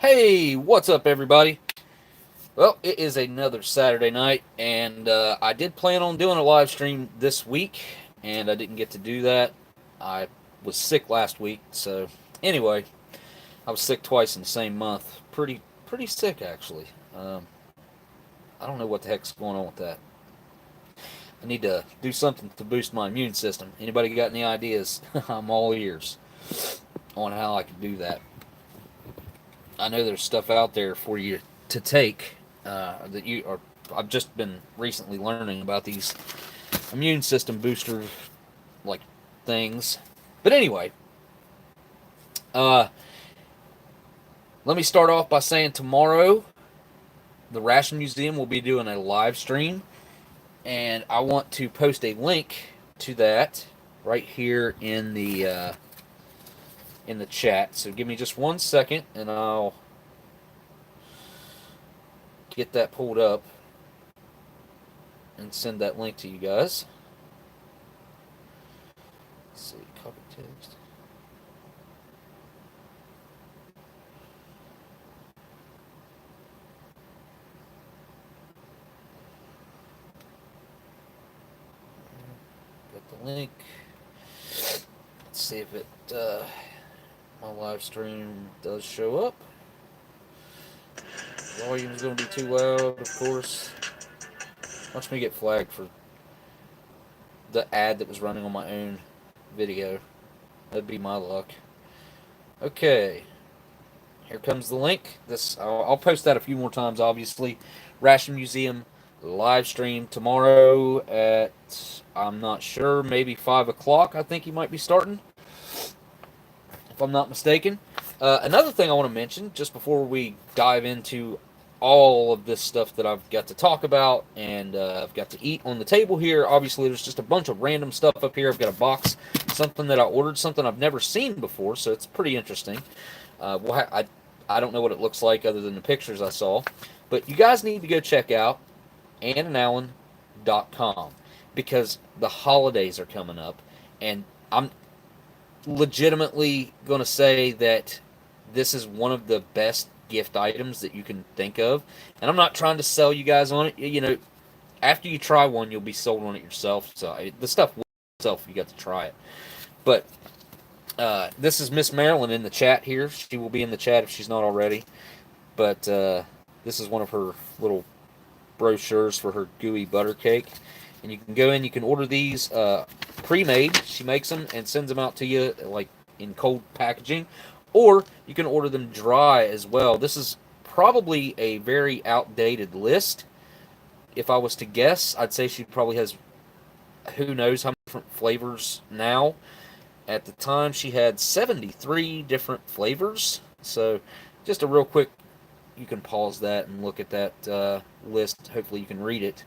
Hey, what's up, everybody? Well, it is another Saturday night, and I did plan on doing a live stream this week, and I didn't get to do that. I was sick last week, so anyway, I was sick twice in the same month. Pretty sick, actually. Um, I don't know what the heck's going on with that. I need to do something to boost my immune system. Anybody got any ideas? I'm all ears on how I can do that. I know there's stuff out there for you to take that you are. I've just been recently learning about these immune system booster like things. But anyway, uh, let me start off by saying tomorrow the Ration Museum will be doing a live stream, and I want to post a link to that right here in the chat. So give me just 1 second, and I'll get that pulled up and send that link to you guys. Let's see, copy text. Got the link. Let's see if it my live stream does show up. Volume's going to be too loud, of course. Watch me get flagged for the ad that was running on my own video. That'd be my luck. Okay. Here comes the link. I'll post that a few more times, obviously. Ration Museum live stream tomorrow at, I'm not sure, maybe 5 o'clock. I think he might be starting, if I'm not mistaken. Another thing I want to mention, just before we dive into all of this stuff that I've got to talk about and I've got to eat on the table here. Obviously, there's just a bunch of random stuff up here. I've got a box, something that I ordered, something I've never seen before, so it's pretty interesting. I don't know what it looks like other than the pictures I saw, but you guys need to go check out AnnandAlan.com because the holidays are coming up, and I'm legitimately going to say that this is one of the best gift items that you can think of. And I'm not trying to sell you guys on it. You know, after you try one, you'll be sold on it yourself. So the stuff will itself, you got to try it. But this is Miss Marilyn in the chat here. She will be in the chat if she's not already. But this is one of her little brochures for her gooey butter cake. And you can go in, you can order these pre-made. She makes them and sends them out to you like in cold packaging. Or you can order them dry as well. This is probably a very outdated list. If I was to guess, I'd say she probably has who knows how many different flavors now. At the time, she had 73 different flavors. So just a real quick, you can pause that and look at that list. Hopefully you can read it.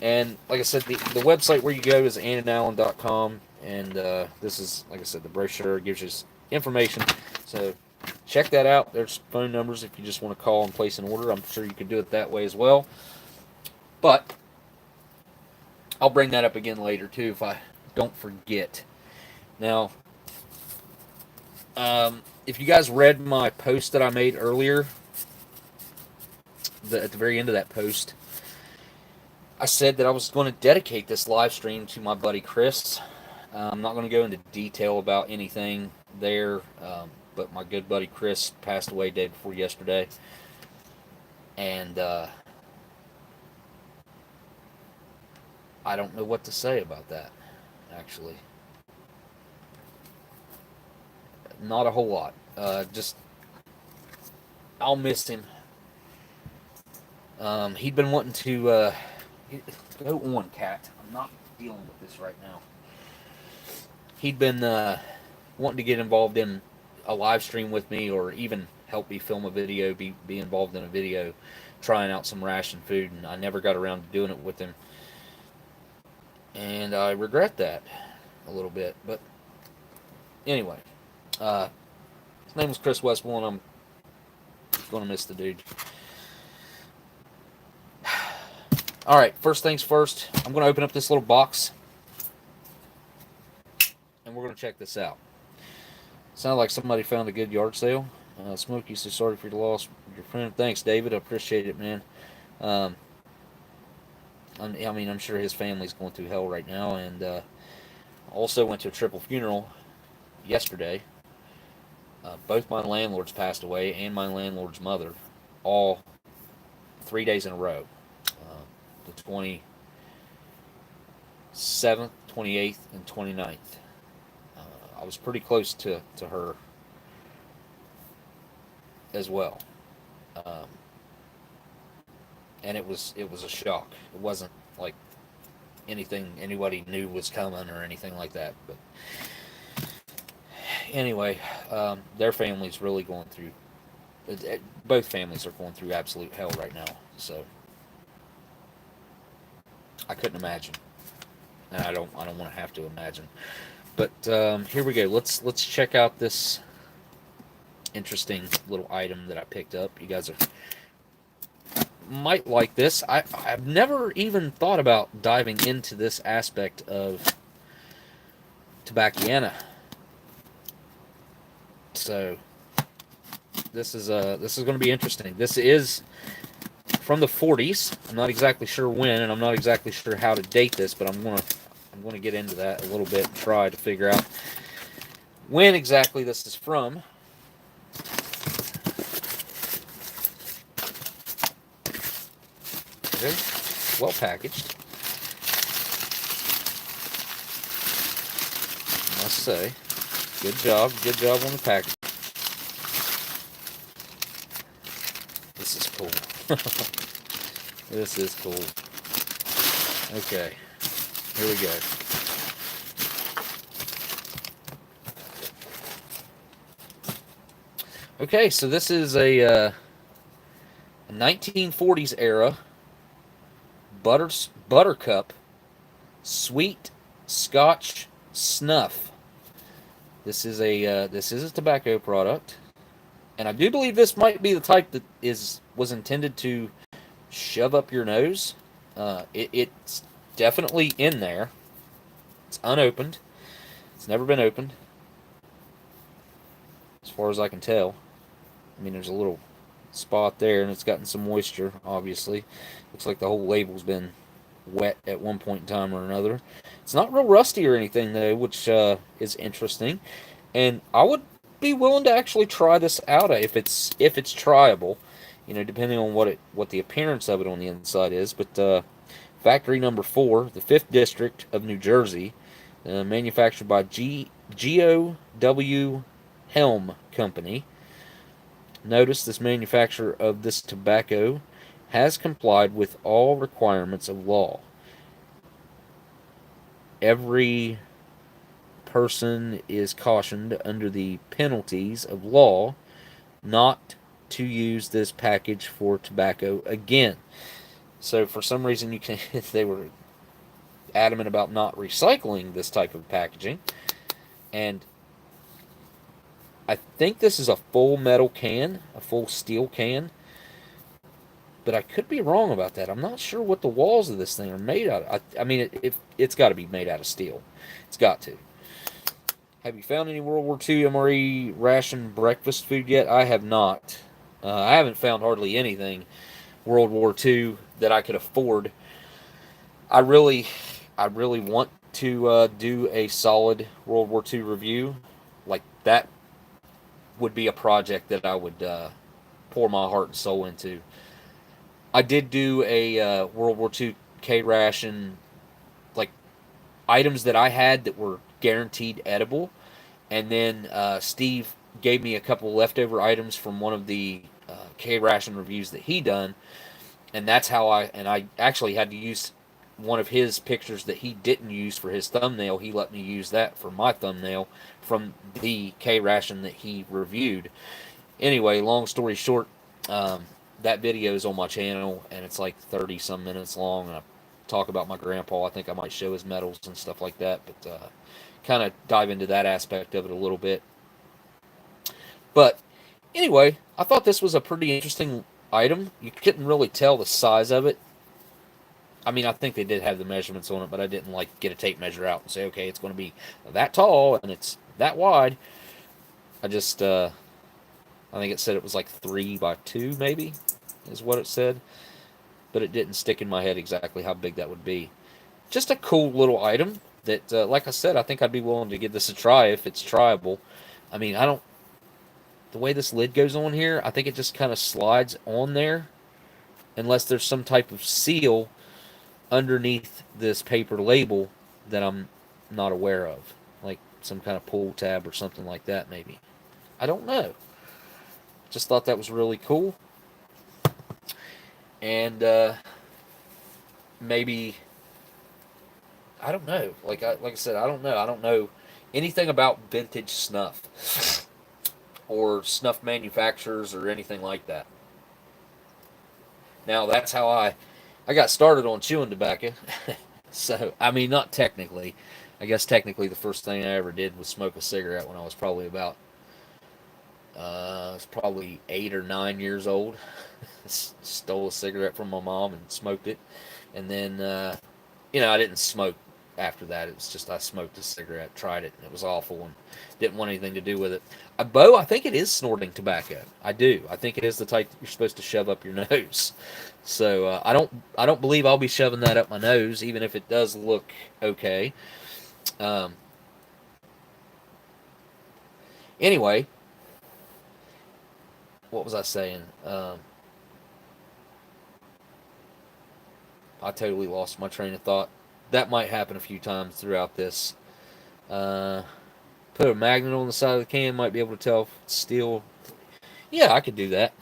And like I said, the website where you go is AnnandAlan.com. And this is, like I said, the brochure. It gives you information. So check that out. There's phone numbers if you just want to call and place an order. I'm sure you can do it that way as well. But I'll bring that up again later too if I don't forget. Now, if you guys read my post that I made earlier, at the very end of that post, I said that I was going to dedicate this live stream to my buddy Chris. I'm not going to go into detail about anything there, but my good buddy Chris passed away day before yesterday. And I don't know what to say about that, actually. Not a whole lot. Just, I'll miss him. He'd been wanting to, go on, cat. I'm not dealing with this right now. He'd been wanting to get involved in a live stream with me or even help me film a video, be involved in a video, trying out some ration food, and I never got around to doing it with him. And I regret that a little bit. But anyway, his name was Chris Westmore, and I'm going to miss the dude. Alright, first things first, I'm going to open up this little box, and we're going to check this out. Sounded like somebody found a good yard sale. Smokey, so sorry for your loss, your friend. Thanks, David. I appreciate it, man. Um, I mean, I'm sure his family's going through hell right now, and also went to a triple funeral yesterday. Both my landlords passed away, and my landlord's mother, all 3 days in a row. The 27th, 28th, and 29th. I was pretty close to her as well, um, and it was a shock. It wasn't like anything anybody knew was coming or anything like that. But anyway, their family's really going through. Both families are going through absolute hell right now. So I couldn't imagine, and I don't want to have to imagine. But here we go. Let's check out this interesting little item that I picked up. You guys might like this. I've never even thought about diving into this aspect of Tobacco. So this is going to be interesting. This is from the 40s. I'm not exactly sure when, and I'm not exactly sure how to date this, but I'm going to get into that a little bit and try to figure out when exactly this is from. Okay, well packaged, I must say. Good job on the package. This is cool. This is cool. Okay, here we go. Okay, so this is a 1940s era Buttercup Sweet Scotch Snuff. This is a tobacco product, and I do believe this might be the type that was intended to shove up your nose. It's definitely in there. It's unopened. It's never been opened, as far as I can tell. I mean, there's a little spot there, and it's gotten some moisture, obviously. Looks like the whole label's been wet at one point in time or another. It's not real rusty or anything, though, which is interesting. And I would be willing to actually try this out if it's tryable, depending on what the appearance of it on the inside is. But factory number 4, the 5th District of New Jersey, manufactured by GOW Helm Company. Notice this manufacturer of this tobacco has complied with all requirements of law. Every person is cautioned under the penalties of law not to use this package for tobacco again. So for some reason they were adamant about not recycling this type of packaging, and I think this is a full metal can, a full steel can, but I could be wrong about that. I'm not sure what the walls of this thing are made out of. I mean, it's got to be made out of steel. It's got to. Have you found any World War II MRE ration breakfast food yet? I have not. I haven't found hardly anything World War II that I could afford. I really want to do a solid World War II review. Like, that would be a project that I would pour my heart and soul into. I did do a World War II K-ration, like, items that I had that were guaranteed edible, and then Steve gave me a couple leftover items from one of the K-ration reviews that he done, and that's how I actually had to use one of his pictures that he didn't use for his thumbnail. He let me use that for my thumbnail from the K-ration that he reviewed. Anyway, long story short, that video is on my channel, and it's like 30-some minutes long, and I talk about my grandpa. I think I might show his medals and stuff like that, but kind of dive into that aspect of it a little bit. But anyway, I thought this was a pretty interesting item. You couldn't really tell the size of it. I mean, I think they did have the measurements on it, but I didn't get a tape measure out and say, okay, it's going to be that tall and it's that wide. I just I think it said it was like 3x2, maybe, is what it said. But it didn't stick in my head exactly how big that would be. Just a cool little item that, like I said, I think I'd be willing to give this a try if it's tryable. I mean, I don't... The way this lid goes on here, I think it just kind of slides on there. Unless there's some type of seal underneath this paper label that I'm not aware of. Like some kind of pull tab or something like that, maybe. I don't know. Just thought that was really cool. And maybe... I don't know. Like I said, I don't know. I don't know anything about vintage snuff or snuff manufacturers or anything like that. Now, that's how I got started on chewing tobacco. So, I mean, not technically. I guess technically the first thing I ever did was smoke a cigarette when I was probably about, I was probably 8 or 9 years old. Stole a cigarette from my mom and smoked it. And then, I didn't smoke after that. It was just I smoked a cigarette, tried it, and it was awful and didn't want anything to do with it. Bo, I think it is snorting tobacco. I do. I think it is the type that you're supposed to shove up your nose. So I don't believe I'll be shoving that up my nose, even if it does look okay. Anyway, what was I saying? I totally lost my train of thought. That might happen a few times throughout this. Put a magnet on the side of the can, might be able to tell if it's steel. Yeah, I could do that.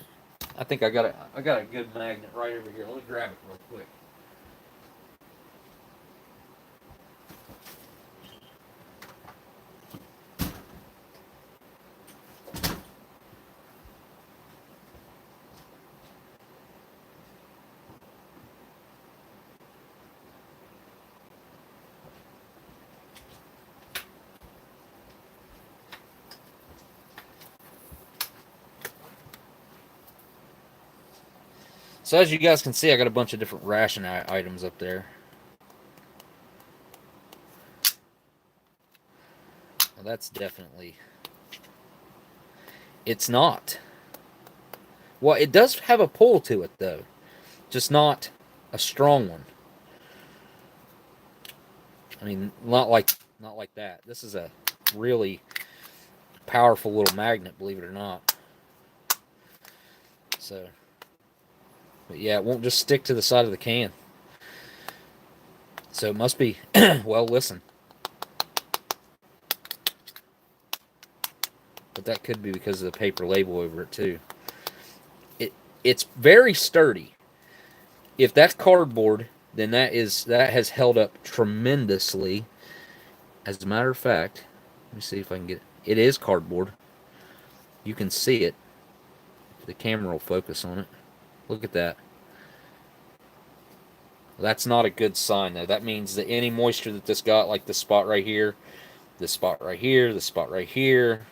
I think I got a good magnet right over here. Let me grab it real quick. So as you guys can see, I got a bunch of different ration items up there. Well, that's definitely... It's not. Well, it does have a pull to it, though. Just not a strong one. I mean, not like that. This is a really powerful little magnet, believe it or not. So... But yeah, it won't just stick to the side of the can. So it must be, well, listen. But that could be because of the paper label over it too. It's very sturdy. If that's cardboard, then that has held up tremendously. As a matter of fact, let me see if I can get it. It is cardboard. You can see it. The camera will focus on it. Look at that. That's not a good sign, though. That means that any moisture that this got, like this spot right here, this spot right here, this spot right here,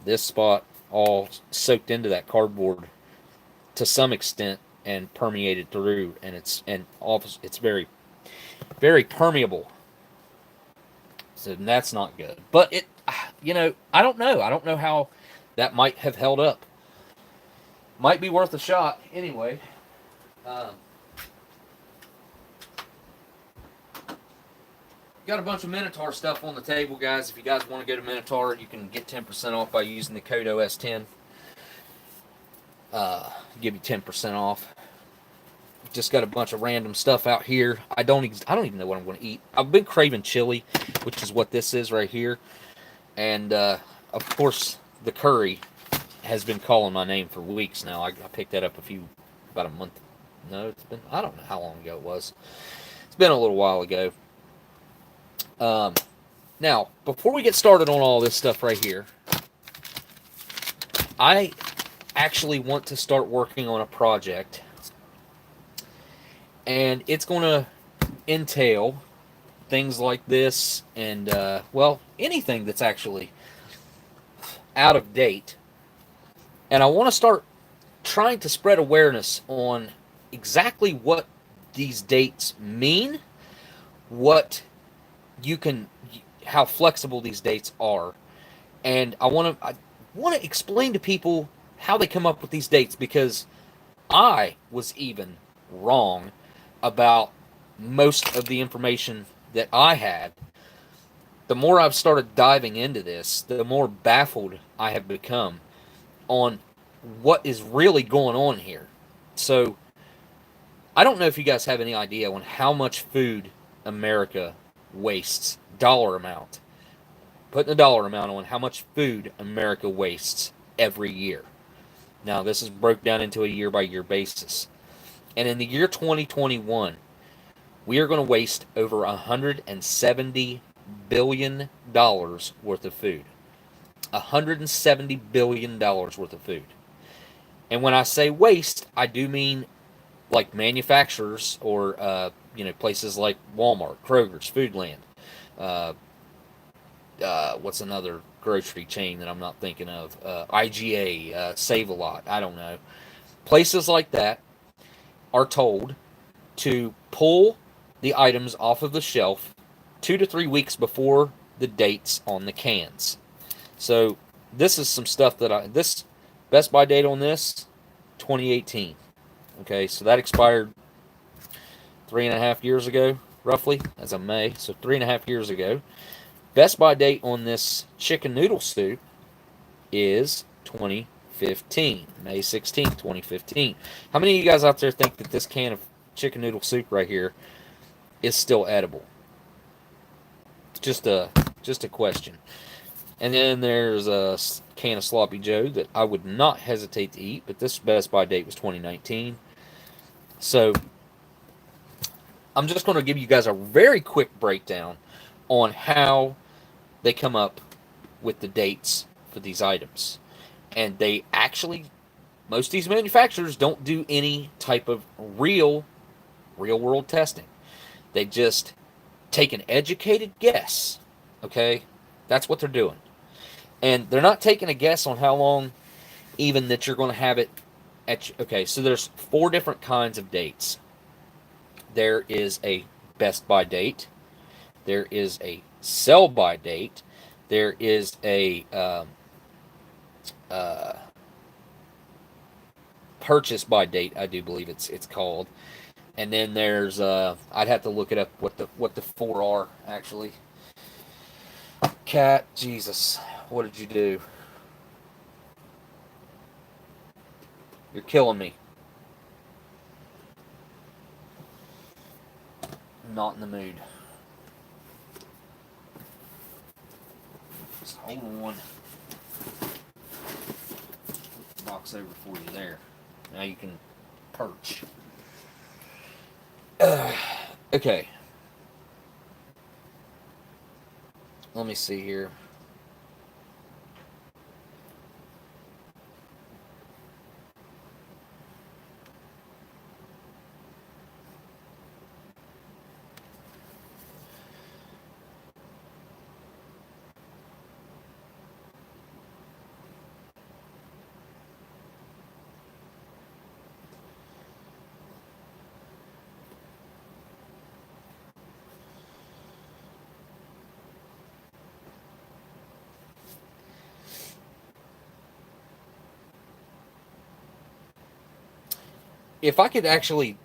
this spot, all soaked into that cardboard to some extent and permeated through, and it's very, very permeable. So that's not good. But it, I don't know. I don't know how that might have held up. Might be worth a shot anyway. Got a bunch of Minotaur stuff on the table, guys. If you guys want to go to Minotaur, you can get 10% off by using the code OS10. Give you 10% off. Just got a bunch of random stuff out here. I don't even know what I'm going to eat. I've been craving chili, which is what this is right here. And of course, the curry has been calling my name for weeks now. I picked that up about a month. No, it's been, I don't know how long ago it was. It's been a little while ago. Now, before we get started on all this stuff right here, I actually want to start working on a project, and it's going to entail things like this and, well, anything that's actually out of date. And I want to start trying to spread awareness on exactly what these dates mean, how flexible these dates are. And I want to, want to explain to people how they come up with these dates, because I was even wrong about most of the information that I had. The more I've started diving into this, the more baffled I have become on what is really going on here. So, I don't know if you guys have any idea on how much food America wastes, dollar amount. Putting a dollar amount on how much food America wastes every year. Now, this is broke down into a year-by-year basis. And in the year 2021, we are going to waste over $170 billion worth of food. $170 billion worth of food. And when I say waste, I do mean like manufacturers or places like Walmart, Kroger's, Foodland. What's another grocery chain that I'm not thinking of? IGA, Save-A-Lot, I don't know. Places like that are told to pull the items off of the shelf 2 to 3 weeks before the dates on the cans. So this is some stuff that this Best By date on this, 2018. Okay, so that expired 3.5 years ago, roughly, as of May. So 3.5 years ago. Best By date on this chicken noodle soup is 2015, May 16th, 2015. How many of you guys out there think that this can of chicken noodle soup right here is still edible? Just a question. And then there's a can of Sloppy Joe that I would not hesitate to eat, but this Best By date was 2019. So I'm just going to give you guys a very quick breakdown on how they come up with the dates for these items. And they actually, most of these manufacturers don't do any type of real world testing. They just take an educated guess. Okay? That's what they're doing. And they're not taking a guess on how long even that you're going to have it at. Okay, so there's 4 different kinds of dates. There is a Best By date. There is a Sell By date. There is a Purchase By date, I do believe it's called. And then there's I'd have to look it up what the 4 are actually. Cat, Jesus, what did you do? You're killing me. I'm not in the mood. Just hold on. Put the box over for you there. Now you can perch. Okay. Let me see here. If I could actually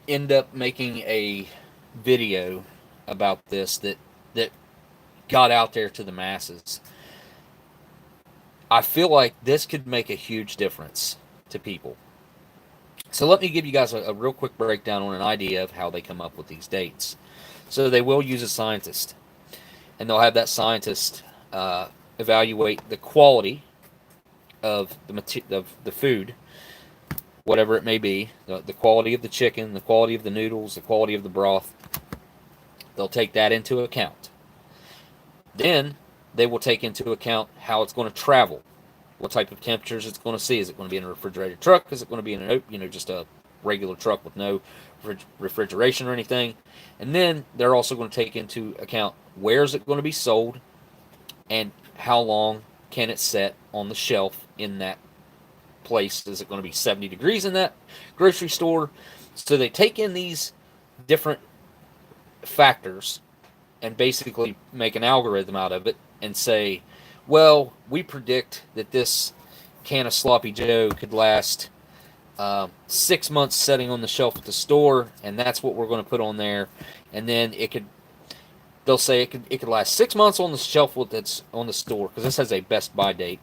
end up making a video about this that got out there to the masses, I feel like this could make a huge difference to people. So let me give you guys a real quick breakdown on an idea of how they come up with these dates. So they will use a scientist, and they'll have that scientist evaluate the quality of the food, whatever it may be, the quality of the chicken, the quality of the noodles, the quality of the broth. They'll take that into account. Then they will take into account how it's going to travel, what type of temperatures it's going to see. Is it going to be in a refrigerated truck? Is it going to be in just a regular truck with no refrigeration or anything? And then they're also going to take into account where is it going to be sold and how long can it set on the shelf in that place. Is it going to be 70 degrees in that grocery store? So they take in these different factors and basically make an algorithm out of it and say, Well, we predict that this can of Sloppy Joe could last 6 months setting on the shelf at the store, and that's what we're going to put on there. And then it could, they'll say it could last 6 months on the shelf that's on the store because this has a best by date,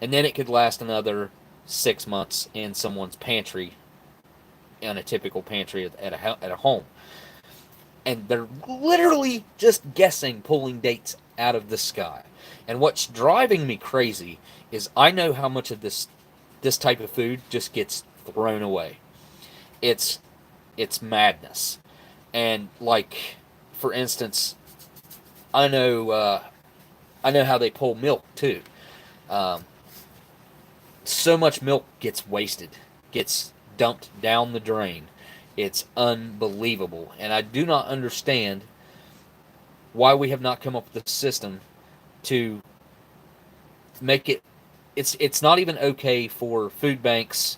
and then it could last another 6 months in someone's pantry, in a typical pantry at a home. And they're literally just guessing, pulling dates out of the sky. And what's driving me crazy is I know how much of this type of food just gets thrown away. It's madness. And like, for instance, I know how they pull milk too. Um, so much milk gets wasted, gets dumped down the drain. It's unbelievable, and I do not understand why we have not come up with a system to make it. It's not even okay for food banks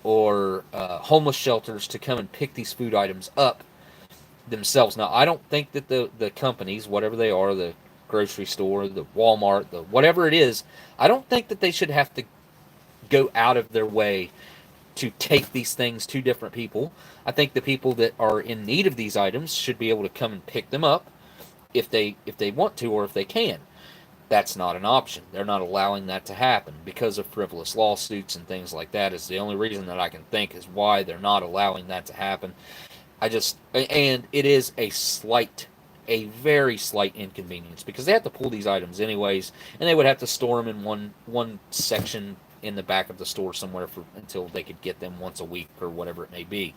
or homeless shelters to come and pick these food items up themselves. Now, I don't think that the companies, whatever they are, the grocery store, the Walmart, the whatever it is, I don't think that they should have to go out of their way to take these things to different people. I think the people that are in need of these items should be able to come and pick them up if they want to or if they can. That's not an option. They're not allowing that to happen because of frivolous lawsuits and things like that. Is the only reason that I can think is why they're not allowing that to happen. And it is a very slight inconvenience because they have to pull these items anyways, and they would have to store them in one section in the back of the store somewhere until they could get them once a week or whatever it may be.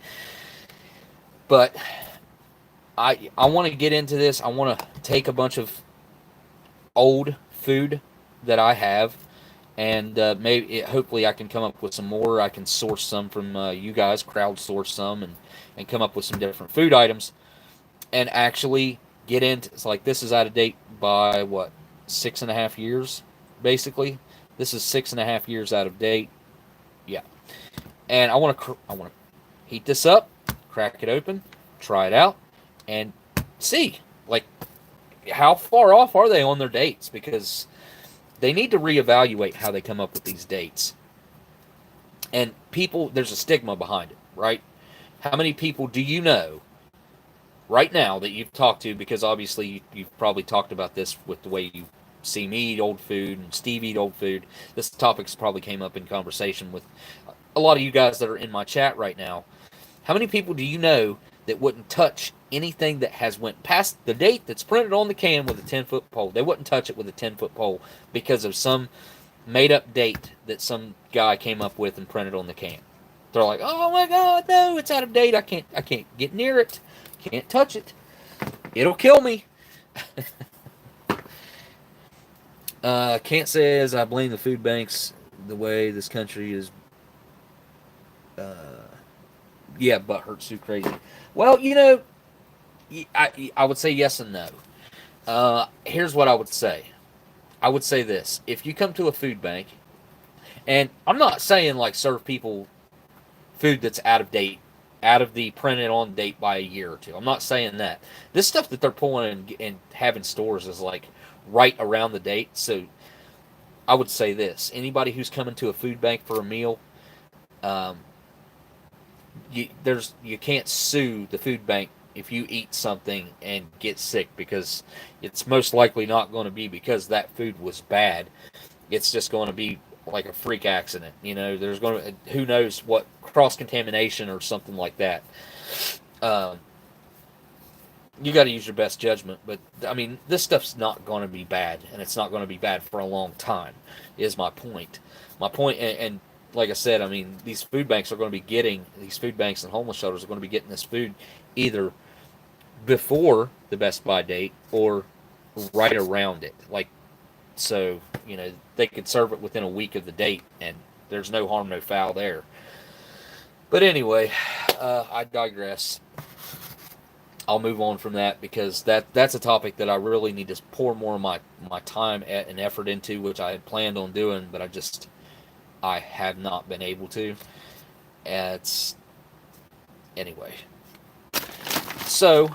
But I want to get into this. I want to take a bunch of old food that I have, and hopefully I can come up with some more. I can source some from you guys, crowdsource some, and come up with some different food items, and actually get into. It's like this is out of date by what, 6.5 years, basically. This is 6.5 years out of date. Yeah, and I want to heat this up, crack it open, try it out, and see like how far off are they on their dates, because they need to reevaluate how they come up with these dates. And people, there's a stigma behind it, right? How many people do you know right now that you've talked to, because obviously you've probably talked about this with the way you see me eat old food and Steve eat old food. This topic's probably came up in conversation with a lot of you guys that are in my chat right now. How many people do you know that wouldn't touch anything that has went past the date that's printed on the can with a 10-foot pole? They wouldn't touch it with a 10-foot pole because of some made-up date that some guy came up with and printed on the can. They're like, oh my God, no, it's out of date. I can't get near it. Can't touch it. It'll kill me. Can't say as I blame the food banks the way this country is. Yeah, butt hurts too crazy. Well, I would say yes and no. Here's what I would say. I would say this. If you come to a food bank, and I'm not saying like serve people food that's out of date, out of the printed on date by a year or two. I'm not saying that. This stuff that they're pulling and having stores is like right around the date. So I would say this. Anybody who's coming to a food bank for a meal, you can't sue the food bank if you eat something and get sick, because it's most likely not going to be because that food was bad. It's just going to be like a freak accident. There's going to, who knows what, cross-contamination or something like that. You got to use your best judgment, but I mean, this stuff's not going to be bad, and it's not going to be bad for a long time, is my point. And like I said, I mean, these food banks and homeless shelters are going to be getting this food either before the best by date or right around it. So, they could serve it within a week of the date, and there's no harm, no foul there. But anyway, I digress. I'll move on from that, because that's a topic that I really need to pour more of my time and effort into, which I had planned on doing, but I have not been able to. Anyway. So,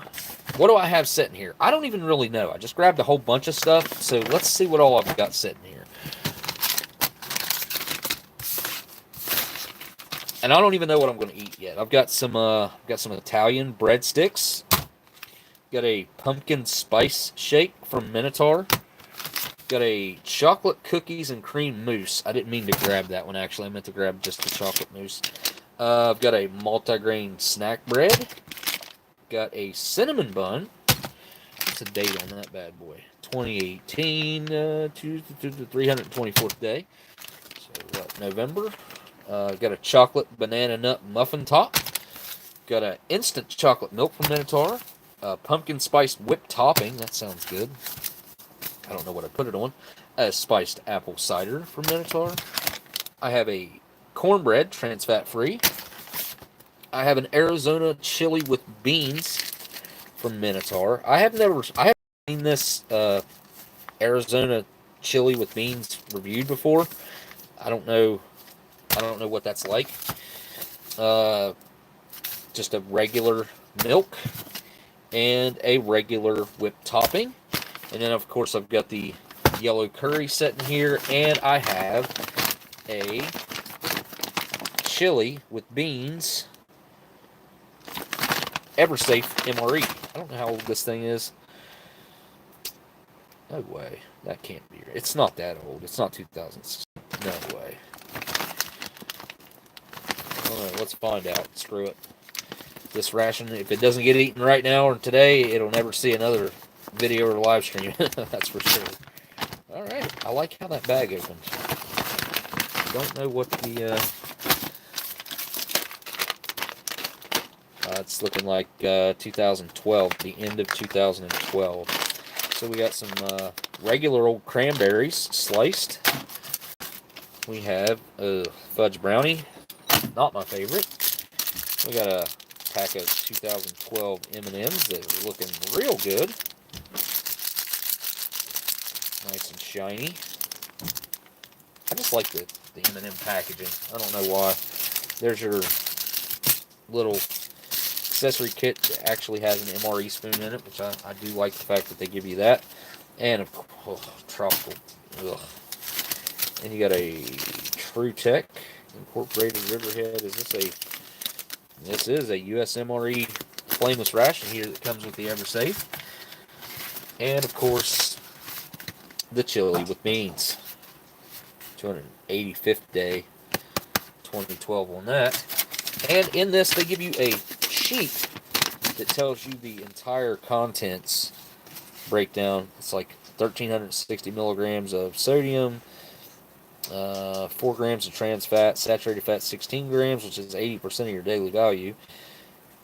What do I have sitting here? I don't even really know. I just grabbed a whole bunch of stuff, so let's see what all I've got sitting here. And I don't even know what I'm going to eat yet. I've got some Italian breadsticks. Got a pumpkin spice shake from Minotaur. Got a chocolate cookies and cream mousse. I didn't mean to grab that one, actually. I meant to grab just the chocolate mousse. I've got a multigrain snack bread. Got a cinnamon bun. What's the date on that bad boy? 2018, Tuesday, the 324th day. So, what, November? Got a chocolate banana nut muffin top. Got an instant chocolate milk from Minotaur. Pumpkin spice whipped topping. That sounds good. I don't know what I put it on. A spiced apple cider from Minotaur. I have a cornbread, trans fat free. I have an Arizona chili with beans from Minotaur. I haven't seen this Arizona chili with beans reviewed before. I don't know what that's like. Just a regular milk and a regular whipped topping. And then, of course, I've got the yellow curry sitting here, and I have a chili with beans, EverSafe MRE. I don't know how old this thing is. No way. That can't be right. It's not that old. It's not 2000s. No way. Alright, let's find out. Screw it. This ration, if it doesn't get eaten right now or today, it'll never see another video or live stream. That's for sure. Alright, I like how that bag opened. Don't know what the it's looking like 2012, the end of 2012. So we got some regular old cranberries sliced. We have a Fudge Brownie, not my favorite. We got a pack of 2012 M&Ms that are looking real good. Nice and shiny. I just like the M&M packaging. I don't know why. There's your little accessory kit that actually has an MRE spoon in it, which I do like the fact that they give you that. And of course, tropical. Ugh. And you got a True Tech Incorporated Riverhead. This is a US MRE flameless ration here that comes with the EverSafe. And of course, the chili with beans. 285th day, 2012 on that. And in this, they give you a sheet that tells you the entire contents breakdown. It's like 1,360 milligrams of sodium, 4 grams of trans fat, saturated fat 16 grams, which is 80% of your daily value,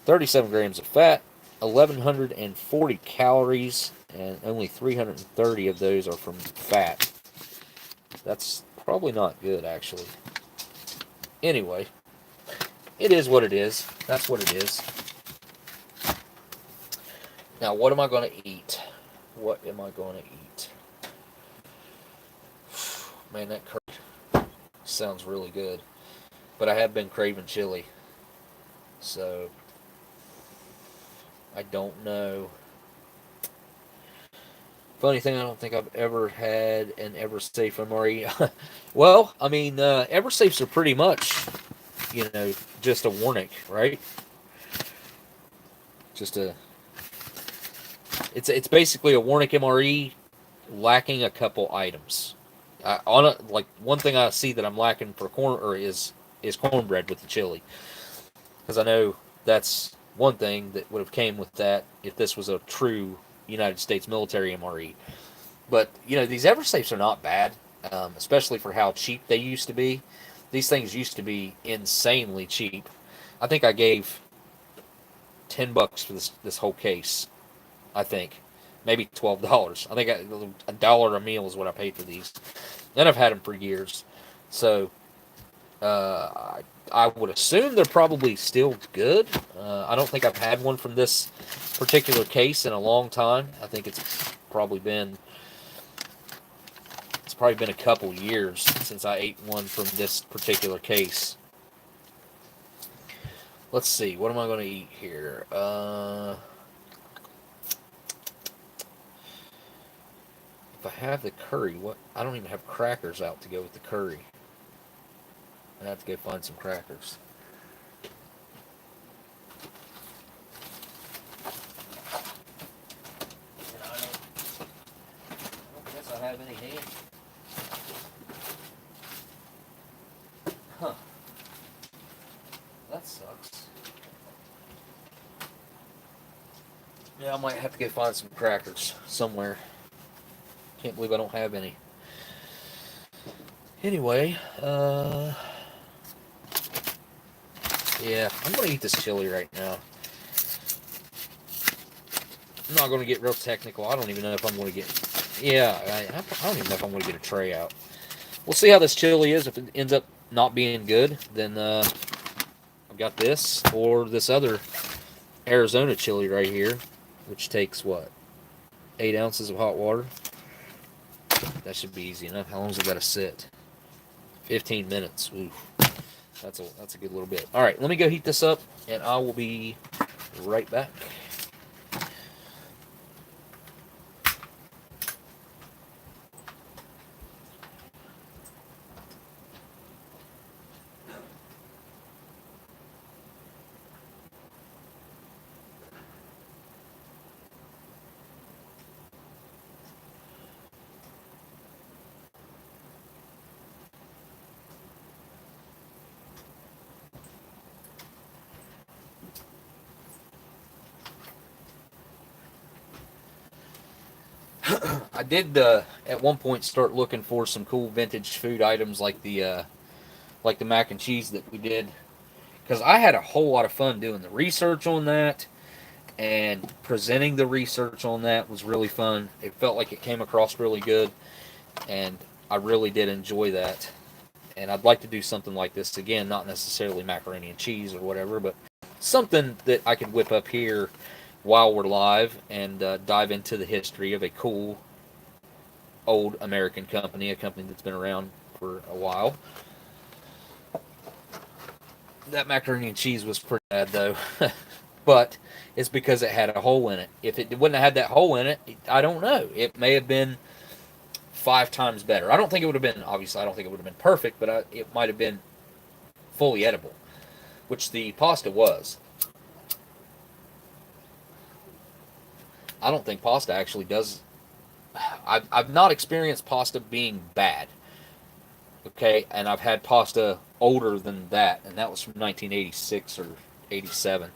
37 grams of fat, 1,140 calories, and only 330 of those are from fat. That's probably not good, actually. Anyway, it is what it is. That's what it is. Now, what am I going to eat? What am I going to eat? Man, that curry sounds really good. But I have been craving chili. So, I don't know. Funny thing, I don't think I've ever had an EverSafe MRE. Well, I mean, EverSafes are pretty much, just a Warnick, right? It's basically a Warnick MRE lacking a couple items. One thing I see that I'm lacking for is cornbread with the chili, because I know that's one thing that would have came with that if this was a true United States military MRE. But these EverSafes are not bad, especially for how cheap they used to be. These things used to be insanely cheap. I think I gave $10 for this whole case. I think maybe $12. I think $1 a meal is what I paid for these, and I've had them for years. So I would assume they're probably still good. I don't think I've had one from this particular case in a long time. I think it's probably been a couple years since I ate one from this particular case. Let's see, what am I going to eat here? if I have the curry, what? I don't even have crackers out to go with the curry. I have to go find some crackers. And I don't guess I have any handy. Huh. That sucks. Yeah, I might have to go find some crackers somewhere. Can't believe I don't have any. Anyway, yeah, I'm going to eat this chili right now. I'm not going to get real technical. I don't even know if I'm going to get... Yeah, I don't even know if I'm going to get a tray out. We'll see how this chili is. If it ends up not being good, then I've got this or this other Arizona chili right here, which takes, what, 8 ounces of hot water? That should be easy enough. How long has it got to sit? 15 minutes. Ooh, that's a good little bit. All right, let me go heat this up, and I will be right back. I did at one point start looking for some cool vintage food items like the mac and cheese that we did, because I had a whole lot of fun doing the research on that, and presenting the research on that was really fun. It felt like it came across really good, and I really did enjoy that. And I'd like to do something like this again, not necessarily macaroni and cheese or whatever, but something that I could whip up here while we're live and dive into the history of a cool old American company, a company that's been around for a while. That macaroni and cheese was pretty bad though, but it's because it had a hole in it. If it wouldn't have had that hole in it, I don't know. It may have been 5 times better. I don't think it would have been, obviously, I don't think it would have been perfect, but it might have been fully edible, which the pasta was. I don't think pasta actually does. I've not experienced pasta being bad. Okay, and I've had pasta older than that, and that was from 1986 or 87.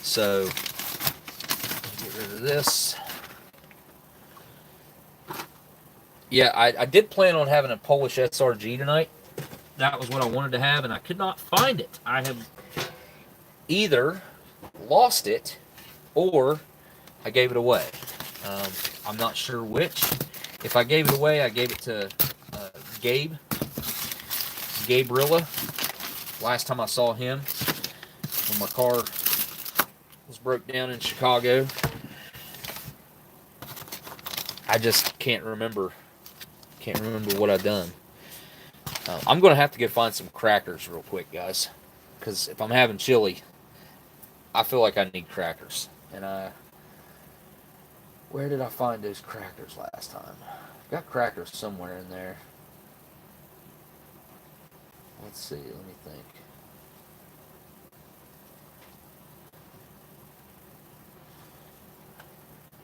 So, get rid of this. Yeah, I did plan on having a Polish SRG tonight. That was what I wanted to have, and I could not find it. I have either lost it or I gave it away. I'm not sure which. If I gave it away, I gave it to gabeRILLA. Last time I saw him, when my car was broke down in Chicago. I just can't remember. Can't remember what I've done. I'm going to have to go find some crackers real quick, guys. Because if I'm having chili, I feel like I need crackers. And where did I find those crackers last time? I've got crackers somewhere in there. Let's see. Let me think.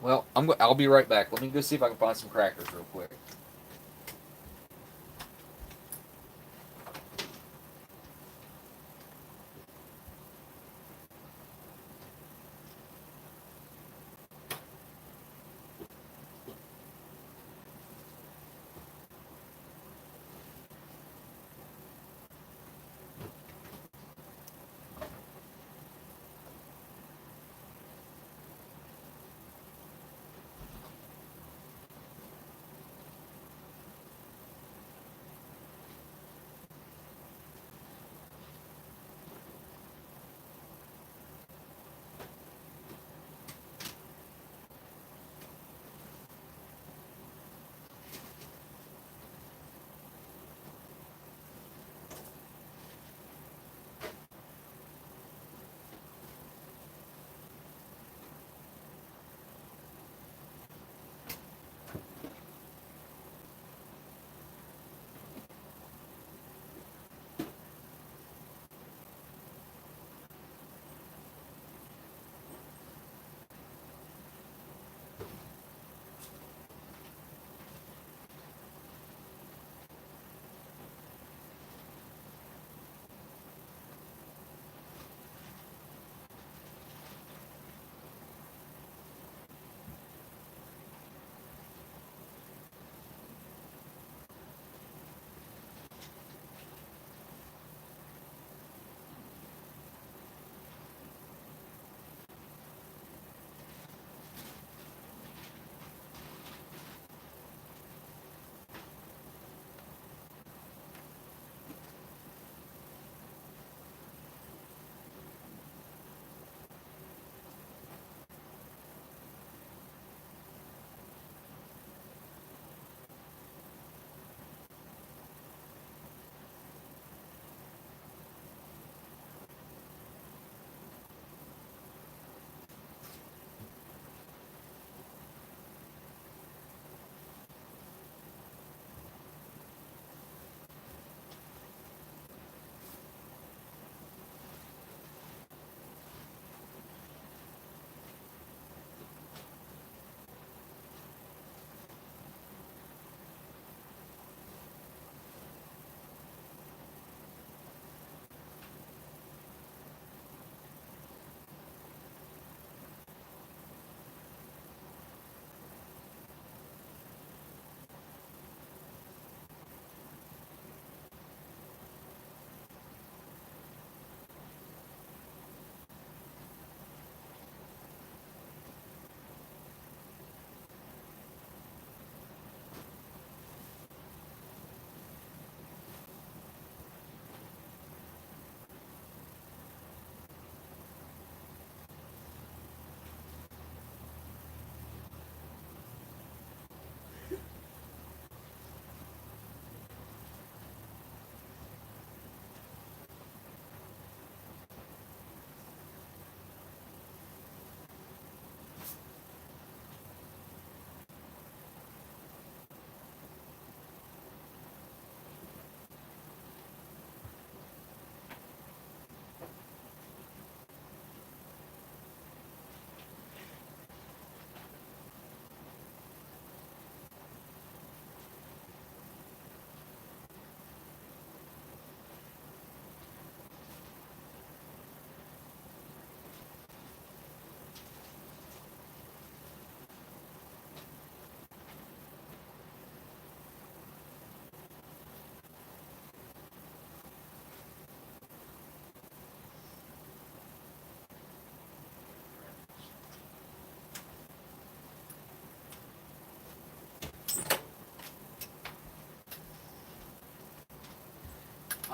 Well, I'll be right back. Let me go see if I can find some crackers real quick.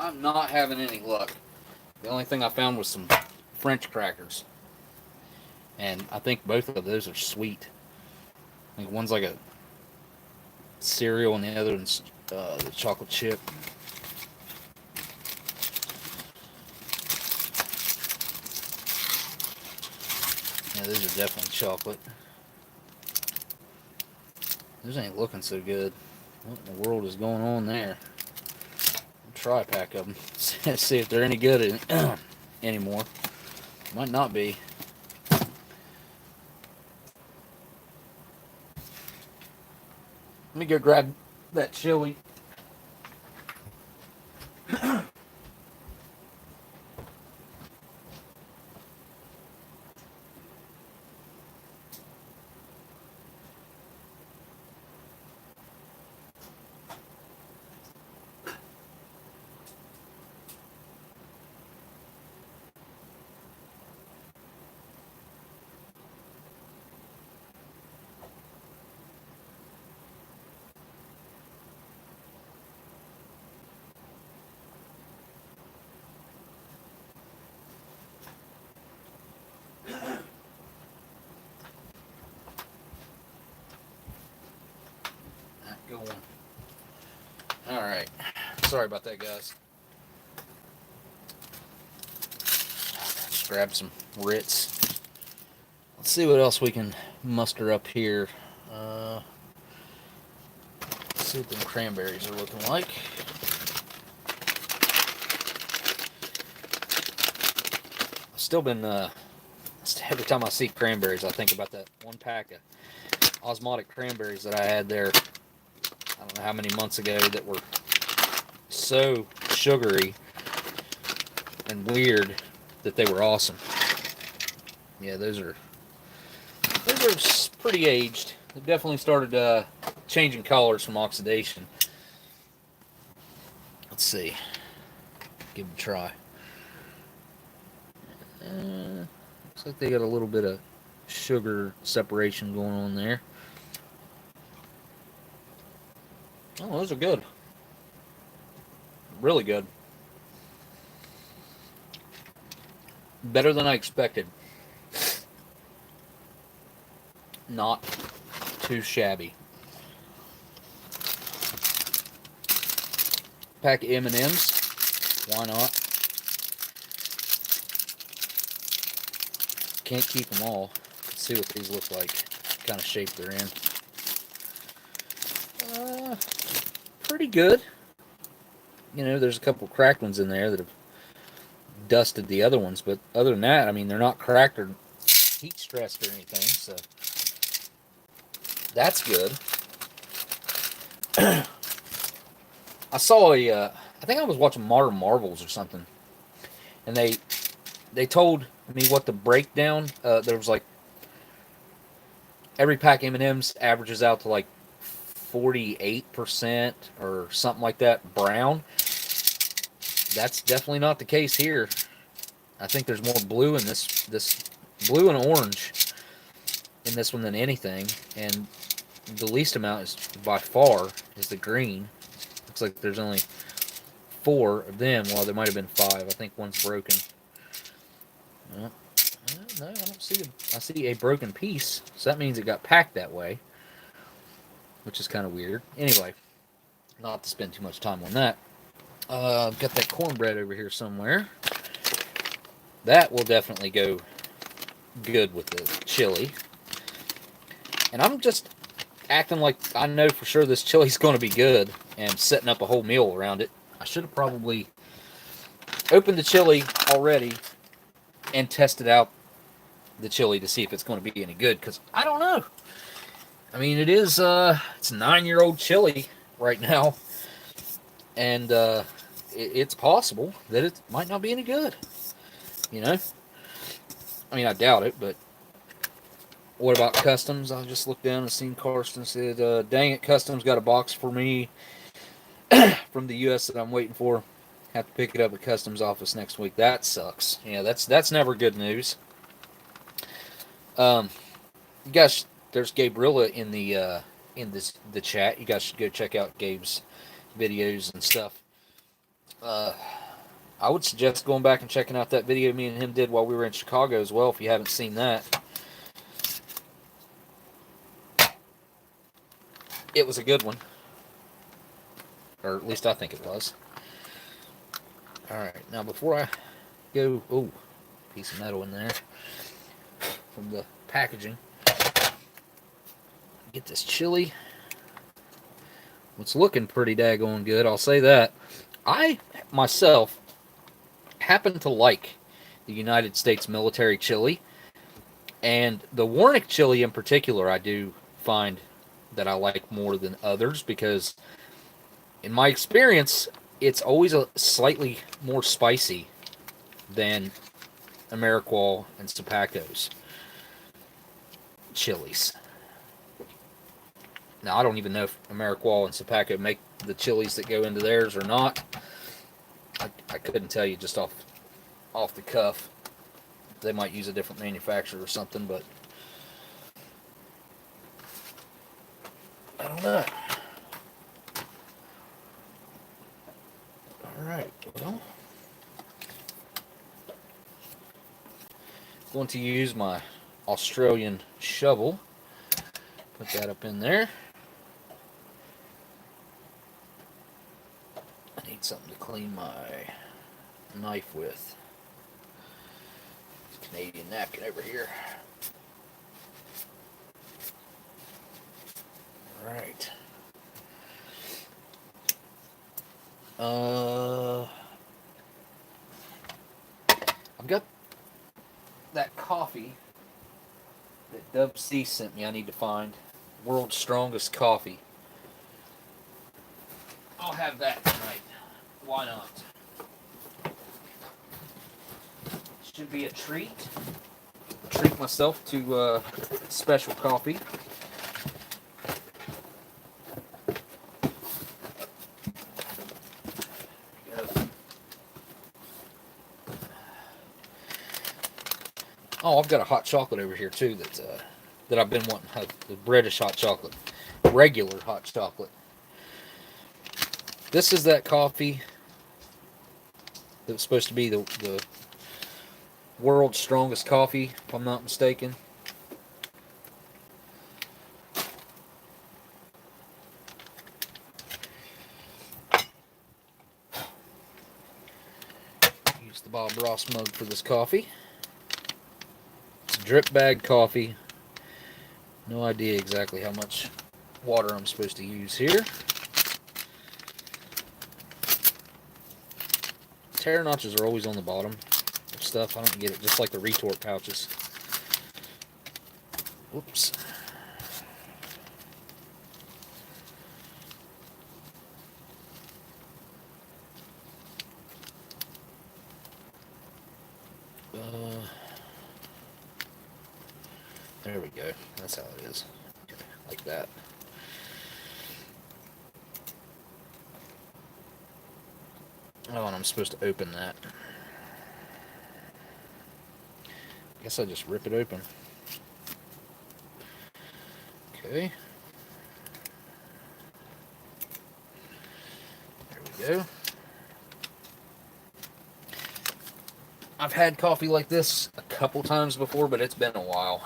I'm not having any luck. The only thing I found was some French crackers. And I think both of those are sweet. I think one's like a cereal and the other one's the chocolate chip. Yeah, those are definitely chocolate. Those ain't looking so good. What in the world is going on there? I'll try a pack of them. See if they're any good anymore. Might not be. Let me go grab that chili. Going. All right. Sorry about that, guys. Just grab some Ritz. Let's see what else we can muster up here. Let's see what them cranberries are looking like. I've still been, every time I see cranberries, I think about that one pack of osmotic cranberries that I had there, I don't know how many months ago, that were so sugary and weird that they were awesome. Yeah, those are pretty aged. They definitely started changing colors from oxidation. Let's see. Give them a try. Looks like they got a little bit of sugar separation going on there. Oh, those are good. Really good. Better than I expected. Not too shabby. Pack of M&Ms. Why not? Can't keep them all. Let's see what these look like. What kind of shape they're in. Pretty good. You know, there's a couple cracked ones in there that have dusted the other ones, but other than that, I mean, they're not cracked or heat stressed or anything, so that's good. I saw I think I was watching Modern Marvels or something, and they told me what the breakdown, there was like, every pack of M&Ms averages out to like 48% or something like that brown. That's definitely not the case here. I think there's more blue in this blue and orange in this one than anything, and the least amount is by far is the green. Looks like there's only 4 of them. Well, there might have been 5. I think one's broken. No, I don't see I see a broken piece, so that means it got packed that way, which is kind of weird. Anyway, not to spend too much time on that. I've got that cornbread over here somewhere. That will definitely go good with the chili. And I'm just acting like I know for sure this chili's going to be good and setting up a whole meal around it. I should have probably opened the chili already and tested out the chili to see if it's going to be any good, because I don't know. I mean, it is it's 9-year-old chili right now, and it's possible that it might not be any good. You know, I mean, I doubt it, but what about Customs? I just looked down and seen Karsten said, "Dang it, Customs got a box for me from the U.S. that I'm waiting for. Have to pick it up at Customs office next week." That sucks. Yeah, that's never good news. You guys, there's gabeRILLA in the chat. You guys should go check out Gabe's videos and stuff. Uh, I would suggest going back and checking out that video me and him did while we were in Chicago as well, if you haven't seen that. It was a good one. Or at least I think it was. Alright, now before I go... Oh, piece of metal in there from the packaging. Get this chili. It's looking pretty daggone good, I'll say that. I, myself, happen to like the United States military chili. And the Warnick chili in particular, I do find that I like more than others because, in my experience, it's always a slightly more spicy than Ameriqual and Sapaco's chilies. Now, I don't even know if Ameriqual and Sapaco make the chilies that go into theirs or not. I couldn't tell you just off the cuff. They might use a different manufacturer or something, but I don't know. Alright, well, I'm going to use my Australian shovel. Put that up in there. I need something to clean my knife with. Canadian napkin over here. Alright. I've got that coffee that Dub C sent me. I need to find World's Strongest Coffee. I'll have that tonight. Why not? Should be a treat. Treat myself to special coffee. Oh, I've got a hot chocolate over here too that I've been wanting. The British hot chocolate, regular hot chocolate. This is that coffee that was supposed to be the World's Strongest Coffee, if I'm not mistaken. Use the Bob Ross mug for this coffee. It's drip bag coffee. No idea exactly how much water I'm supposed to use here. Tear notches are always on the bottom of stuff. I don't get it. Just like the retort pouches. Whoops. There we go. That's how it is. Okay, like that. Oh, and I'm supposed to open that. I guess I just rip it open. Okay. There we go. I've had coffee like this a couple times before, but it's been a while.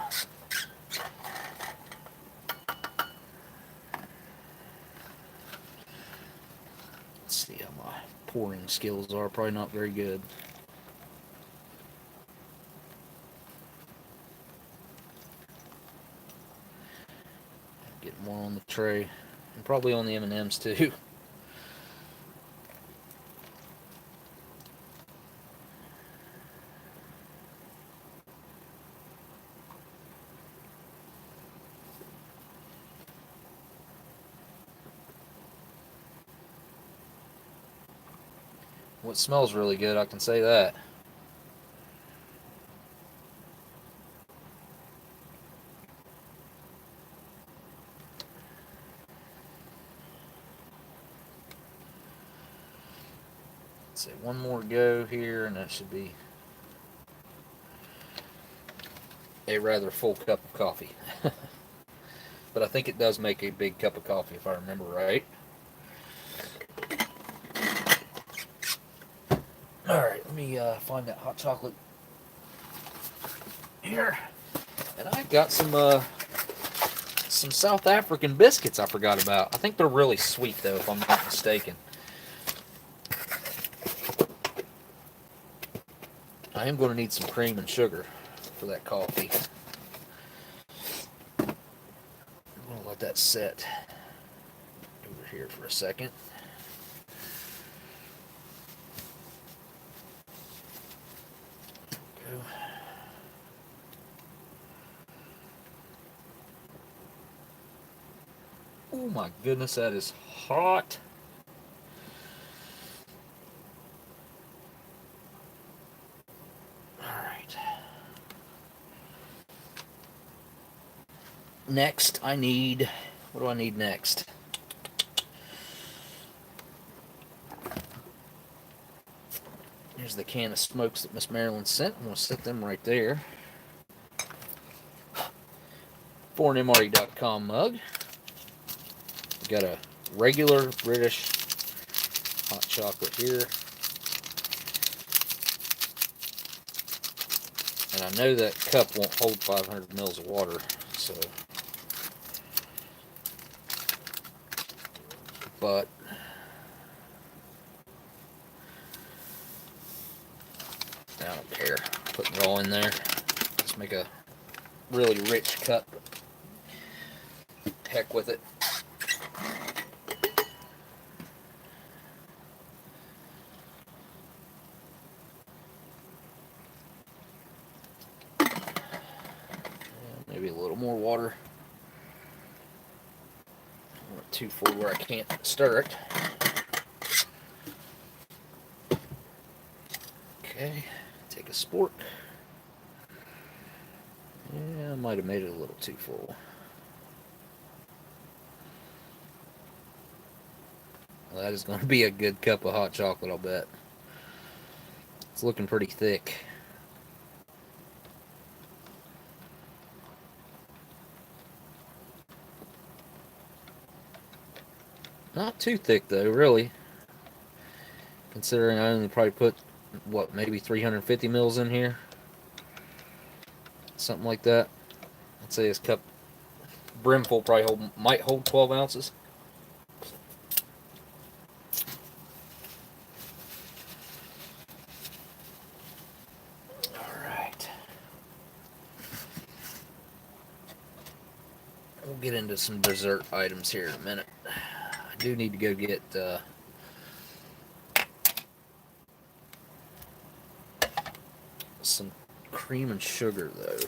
Let's see how my pouring skills are. Probably not very good. Get more on the tray, and probably on the M&Ms too. Well, it smells really good, I can say that. Let's see, one more go here, and that should be a rather full cup of coffee. But I think it does make a big cup of coffee, if I remember right. me find that hot chocolate here. And I got some South African biscuits I forgot about. I think they're really sweet though, if I'm not mistaken. I am going to need some cream and sugar for that coffee. I'm going to let that set over here for a second. Go. Oh my goodness, that is hot. Next, I need, what do I need next? Here's the can of smokes that Miss Marilyn sent. I'm going to set them right there. For an MRE.com mug. Got a regular British hot chocolate here. And I know that cup won't hold 500 mils of water, so... But I don't care. Putting it all in there. Just make a really rich cup. Heck with it. Maybe a little more water. Not too full where I can't stir it. Okay, take a spork. Yeah, I might have made it a little too full. Well, that is going to be a good cup of hot chocolate, I'll bet. It's looking pretty thick. Not too thick though, really. Considering I only probably put, what, maybe 350 mils in here? Something like that. I'd say this cup brimful probably might hold 12 ounces. Alright. We'll get into some dessert items here in a minute. I do need to go get some cream and sugar though.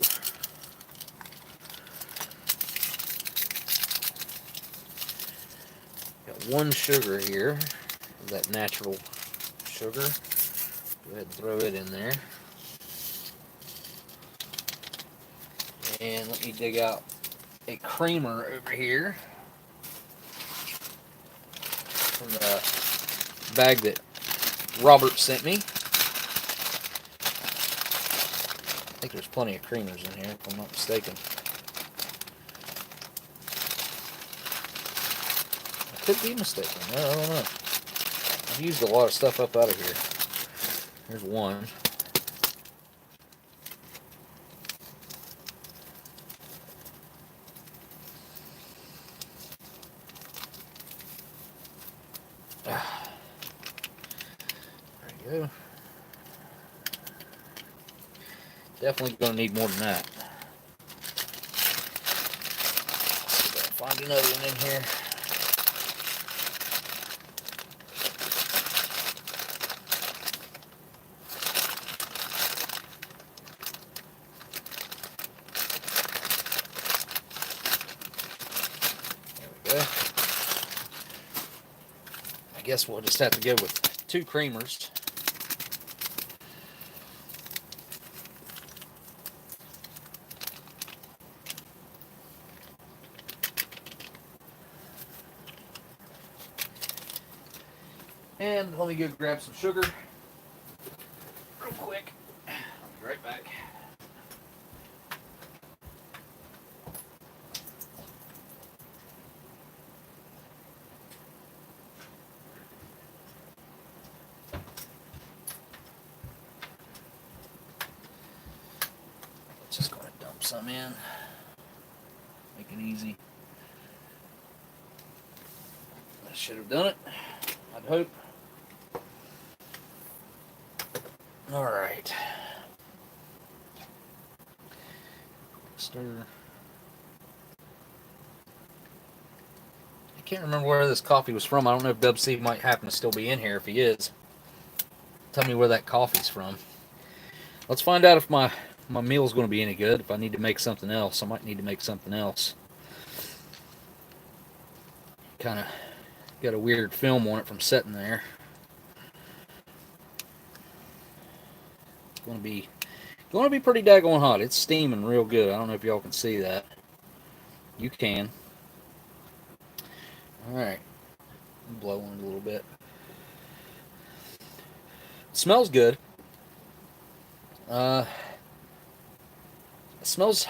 Got one sugar here, that natural sugar. Go ahead and throw it in there. And let me dig out a creamer over here from the bag that Robert sent me. I think there's plenty of creamers in here, if I'm not mistaken. I could be mistaken. I don't know. I've used a lot of stuff up out of here. Here's one. There you go. Definitely going to need more than that. Find another one in here. There we go. I guess we'll just have to go with 2 creamers. And let me go grab some sugar real quick. I'll be right back. some in. Make it easy. I should have done it, I'd hope. Alright. Stir. I can't remember where this coffee was from. I don't know if Dub C might happen to still be in here. If he is, tell me where that coffee's from. Let's find out if my meal's going to be any good. If I need to make something else, I might need to make something else. Kind of got a weird film on it from sitting there. It's going to be pretty daggone hot. It's steaming real good. I don't know if y'all can see that. You can. Alright. Blow on it a little bit. It smells good. It smells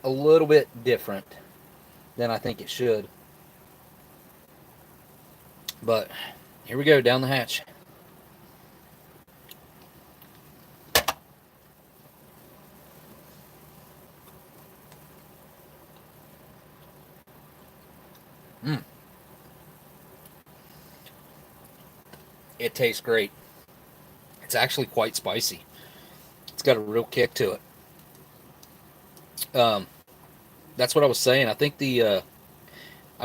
a little bit different than I think it should. But here we go, down the hatch. It tastes great. It's actually quite spicy. It's got a real kick to it. That's what I was saying. I think I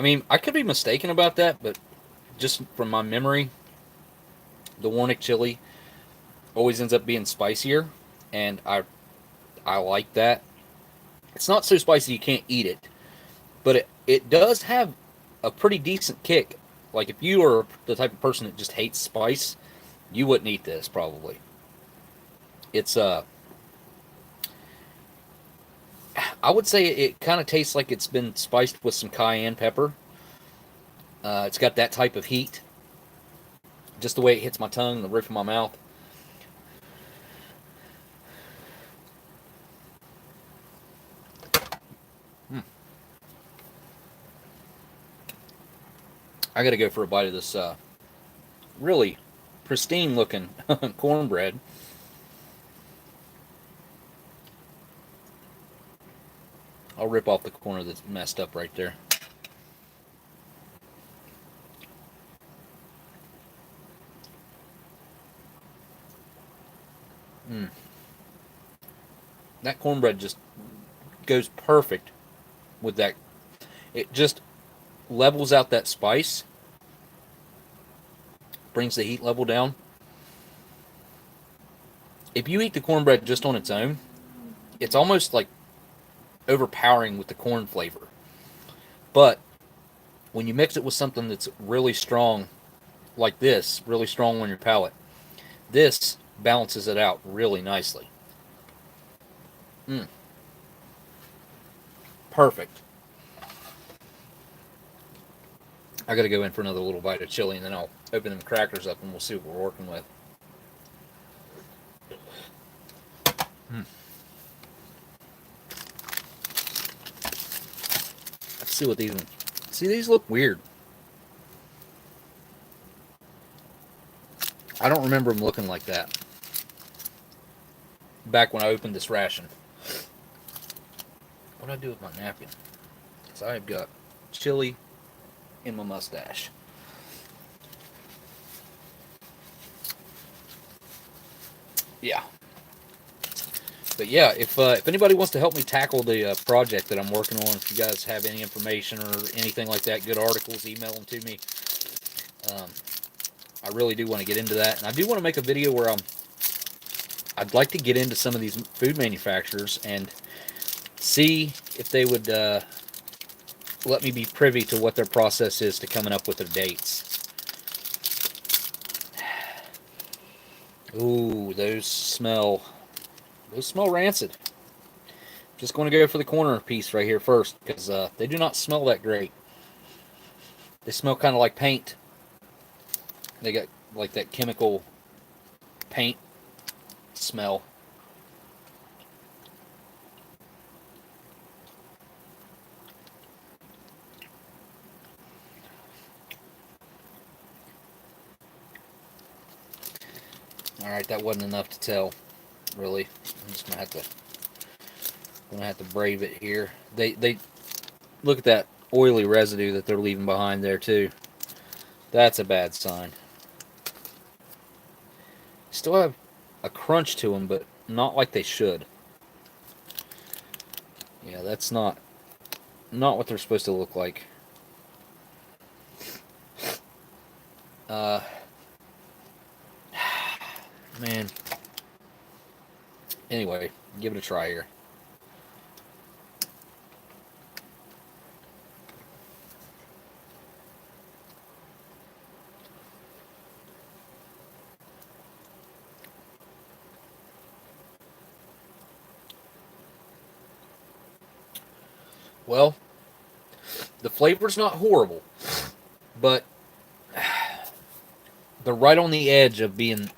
mean, I could be mistaken about that, but just from my memory, the Warnick chili always ends up being spicier, and I like that. It's not so spicy you can't eat it, but it does have a pretty decent kick. Like, if you are the type of person that just hates spice, you wouldn't eat this, probably. It's, I would say it kind of tastes like it's been spiced with some cayenne pepper. It's got that type of heat. Just the way it hits my tongue, the roof of my mouth. I gotta go for a bite of this really pristine looking cornbread. I'll rip off the corner that's messed up right there. That cornbread just goes perfect with that. It just levels out that spice, brings the heat level down. If you eat the cornbread just on its own, it's almost like overpowering with the corn flavor. But when you mix it with something that's really strong, like this, really strong on your palate, this balances it out really nicely. Perfect. I gotta go in for another little bite of chili, and then I'll open them crackers up and we'll see what we're working with. Let's see what these ones. See, these look weird. I don't remember them looking like that back when I opened this ration. What do I do with my napkin? Because I've got chili in my mustache. Yeah. But yeah, if anybody wants to help me tackle the project that I'm working on, if you guys have any information or anything like that, good articles, email them to me. I really do want to get into that, and I do want to make a video where I'd like to get into some of these food manufacturers and see if they would let me be privy to what their process is to coming up with their dates. Ooh, those smell rancid. Just going to go for the corner piece right here first, because they do not smell that great. They smell kind of like paint. They got like that chemical paint smell. Alright, that wasn't enough to tell, really. I'm just going to have to Gonna have to brave it here. They look at that oily residue that they're leaving behind there too. That's a bad sign. Still have a crunch to them, but not like they should. Yeah, that's not what they're supposed to look like. Man. Anyway, give it a try here. Well, the flavor's not horrible, but they're right on the edge of being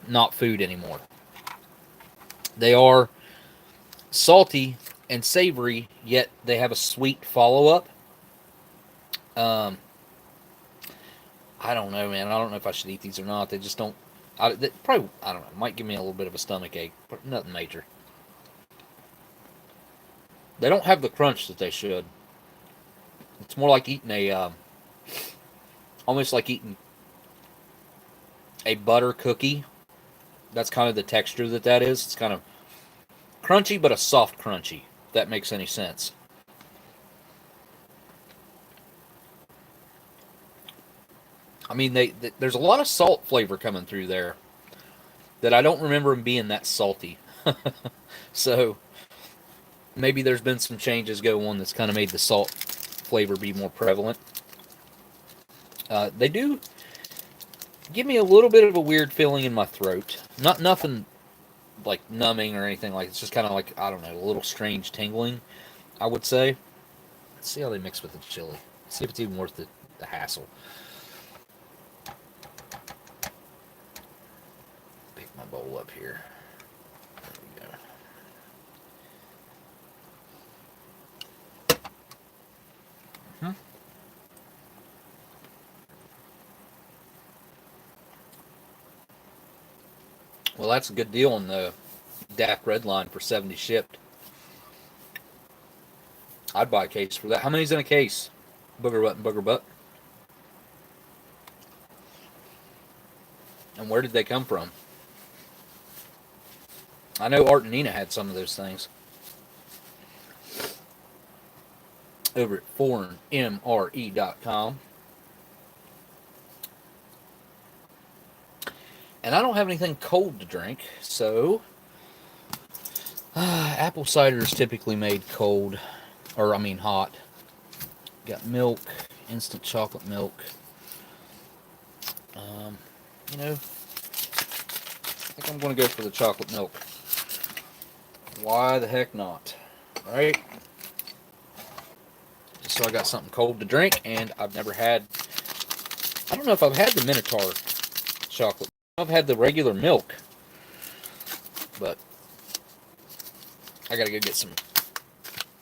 not food anymore. They are salty and savory, yet they have a sweet follow-up. I don't know, man. I don't know if I should eat these or not. They just don't. Probably, I don't know. It might give me a little bit of a stomach ache, but nothing major. They don't have the crunch that they should. It's more like eating almost like eating a butter cookie. That's kind of the texture that is. It's kind of crunchy, but a soft crunchy, if that makes any sense. I mean, there's a lot of salt flavor coming through there that I don't remember them being that salty. So maybe there's been some changes go on that's kind of made the salt flavor be more prevalent. They do give me a little bit of a weird feeling in my throat. Nothing like numbing or anything like. It's just kind of like, I don't know, a little strange tingling, I would say. Let's see how they mix with the chili. See if it's even worth the hassle. Pick my bowl up here. There we go. Well, that's a good deal on the DAC Red Line for 70 shipped. I'd buy a case for that. How many's in a case? Booger butt and booger butt. And where did they come from? I know Art and Nina had some of those things. Over at foreignmre.com. And I don't have anything cold to drink, so apple cider is typically made cold, or I mean hot. Got milk, instant chocolate milk. You know, I think I'm going to go for the chocolate milk. Why the heck not? All right. Just so I got something cold to drink, and I've never had. I don't know if I've had the Minotaur chocolate. I've had the regular milk, but I gotta go get some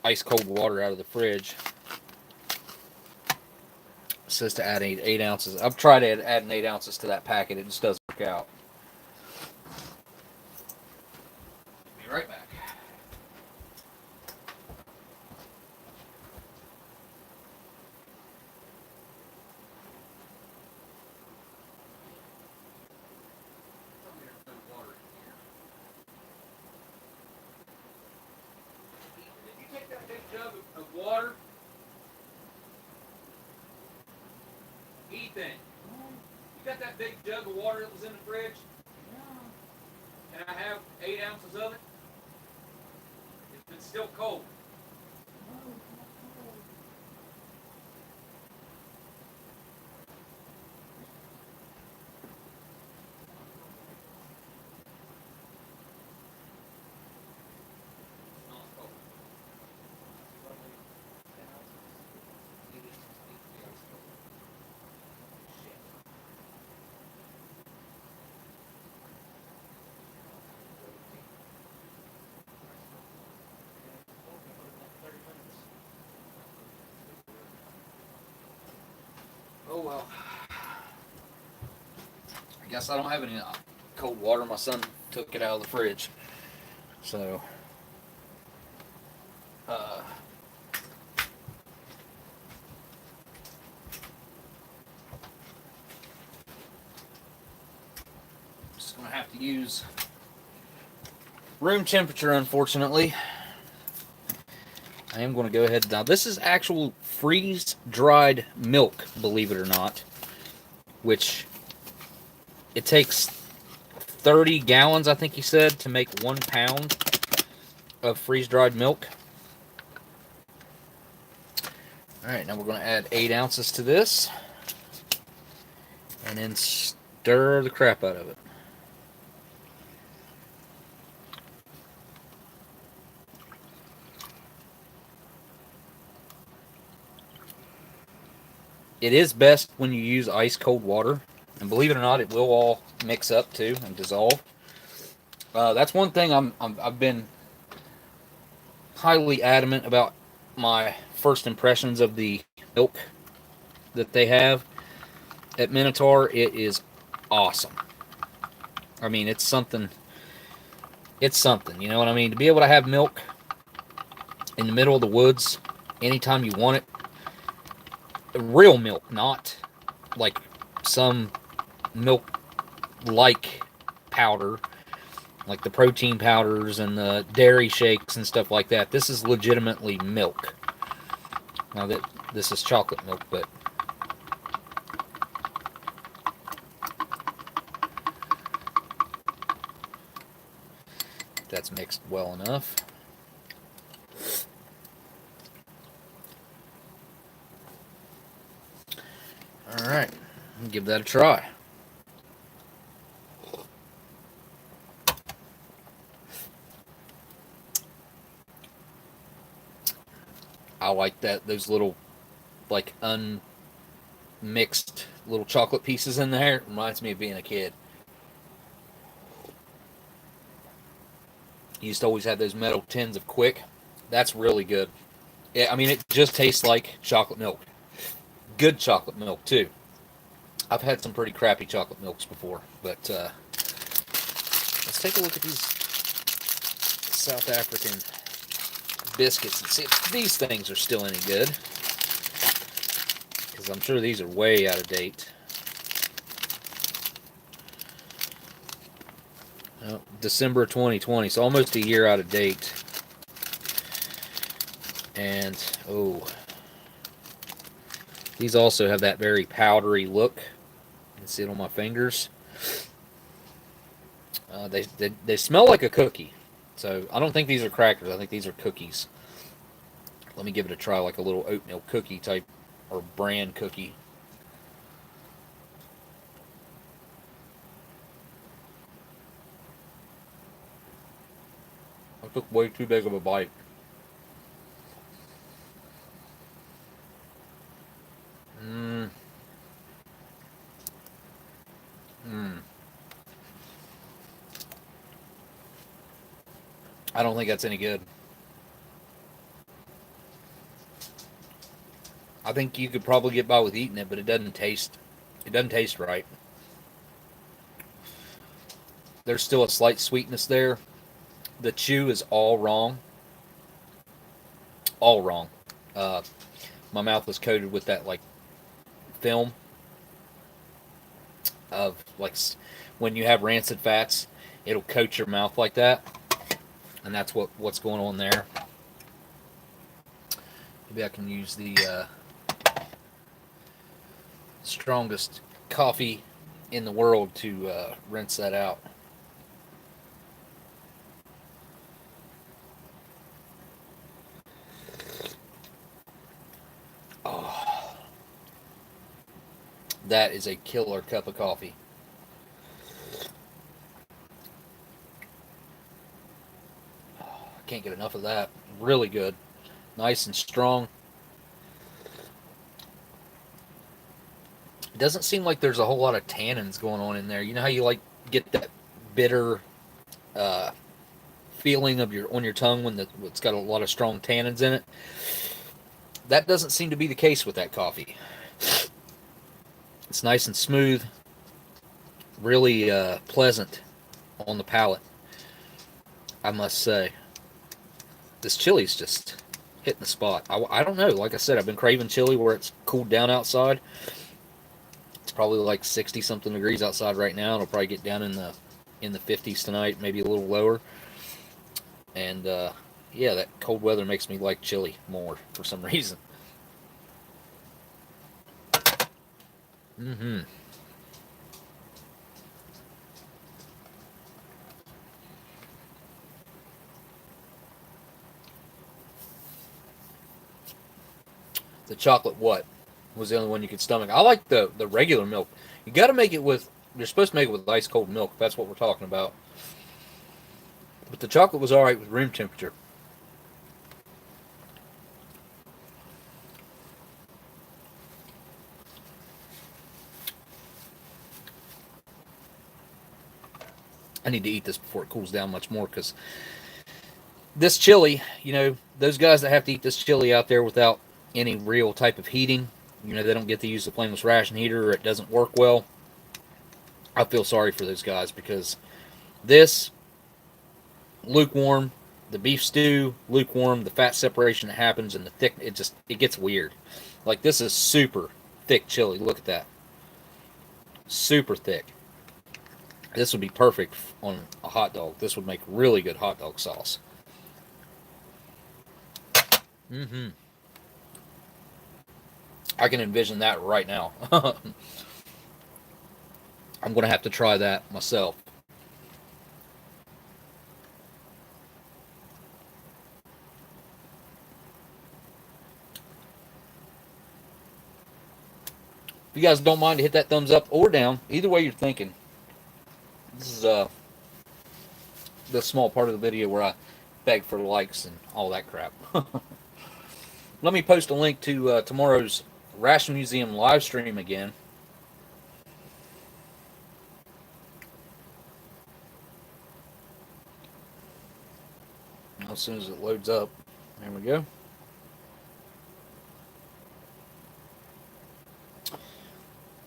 ice cold water out of the fridge. It says to add 8 ounces. I've tried adding 8 ounces to that packet. It just doesn't work out. Be right back. Water. Ethan, you got that big jug of water that was in the fridge? Yeah. Can I have 8 ounces of it? It's still cold. No, it's not cold. Oh well. I guess I don't have any cold water. My son took it out of the fridge. So Uh, just gonna have to use room temperature, unfortunately. I am going to go ahead. Now, this is actual freeze-dried milk, believe it or not, which it takes 30 gallons, I think he said, to make 1 pound of freeze-dried milk. All right, now we're going to add 8 ounces to this and then stir the crap out of it. It is best when you use ice cold water, and believe it or not, it will all mix up too and dissolve. That's one thing I've been highly adamant about. My first impressions of the milk that they have at Minotaur, it is awesome. I mean, it's something. It's something, you know what I mean? To be able to have milk in the middle of the woods anytime you want it. Real milk, not like some milk-like powder, like the protein powders and the dairy shakes and stuff like that. This is legitimately milk. Now that this is chocolate milk, but that's mixed well enough. All right, give that a try. I like that, those little, like, unmixed little chocolate pieces in there. It reminds me of being a kid. You used to always have those metal tins of Quick. That's really good. Yeah, I mean, it just tastes like chocolate milk. Good chocolate milk, too. I've had some pretty crappy chocolate milks before, but let's take a look at these South African biscuits and see if these things are still any good, because I'm sure these are way out of date. Oh, December 2020, so almost a year out of date. And oh, these also have that very powdery look. You can see it on my fingers. They smell like a cookie. So I don't think these are crackers. I think these are cookies. Let me give it a try, like a little oatmeal cookie type or bran cookie. I took way too big of a bite. I don't think that's any good. I think you could probably get by with eating it, but it doesn't taste right. There's still a slight sweetness there. The chew is all wrong. All wrong. My mouth was coated with that, like, film of, like, when you have rancid fats, it'll coat your mouth like that. And that's what's going on there. Maybe I can use the strongest coffee in the world to rinse that out. Oh, that is a killer cup of coffee. Can't get enough of that. Really good. Nice and strong. It doesn't seem like there's a whole lot of tannins going on in there. You know how you like get that bitter feeling of on your tongue when it's got a lot of strong tannins in it? That doesn't seem to be the case with that coffee. It's nice and smooth. Really pleasant on the palate, I must say. This chili's just hitting the spot. I don't know. Like I said, I've been craving chili where it's cooled down outside. It's probably like 60 something degrees outside right now. It'll probably get down in the 50s tonight, maybe a little lower. And yeah, that cold weather makes me like chili more for some reason. Mm-hmm. The chocolate what was the only one you could stomach. I like the regular milk. You got to make it with. You're supposed to make it with ice cold milk. If that's what we're talking about. But the chocolate was all right with room temperature. I need to eat this before it cools down much more because this chili, you know, those guys that have to eat this chili out there without any real type of heating, you know, they don't get to use the flameless ration heater or it doesn't work well. I feel sorry for those guys because this lukewarm, the beef stew lukewarm, the fat separation that happens and the thick, it gets weird. Like this is super thick chili. Look at that, super thick. This would be perfect on a hot dog. This would make really good hot dog sauce. Mm-hmm. I can envision that right now. I'm going to have to try that myself. If you guys don't mind to hit that thumbs up or down, either way you're thinking. This is the small part of the video where I beg for likes and all that crap. Let me post a link to tomorrow's Ration Museum live stream again. As soon as it loads up. There we go.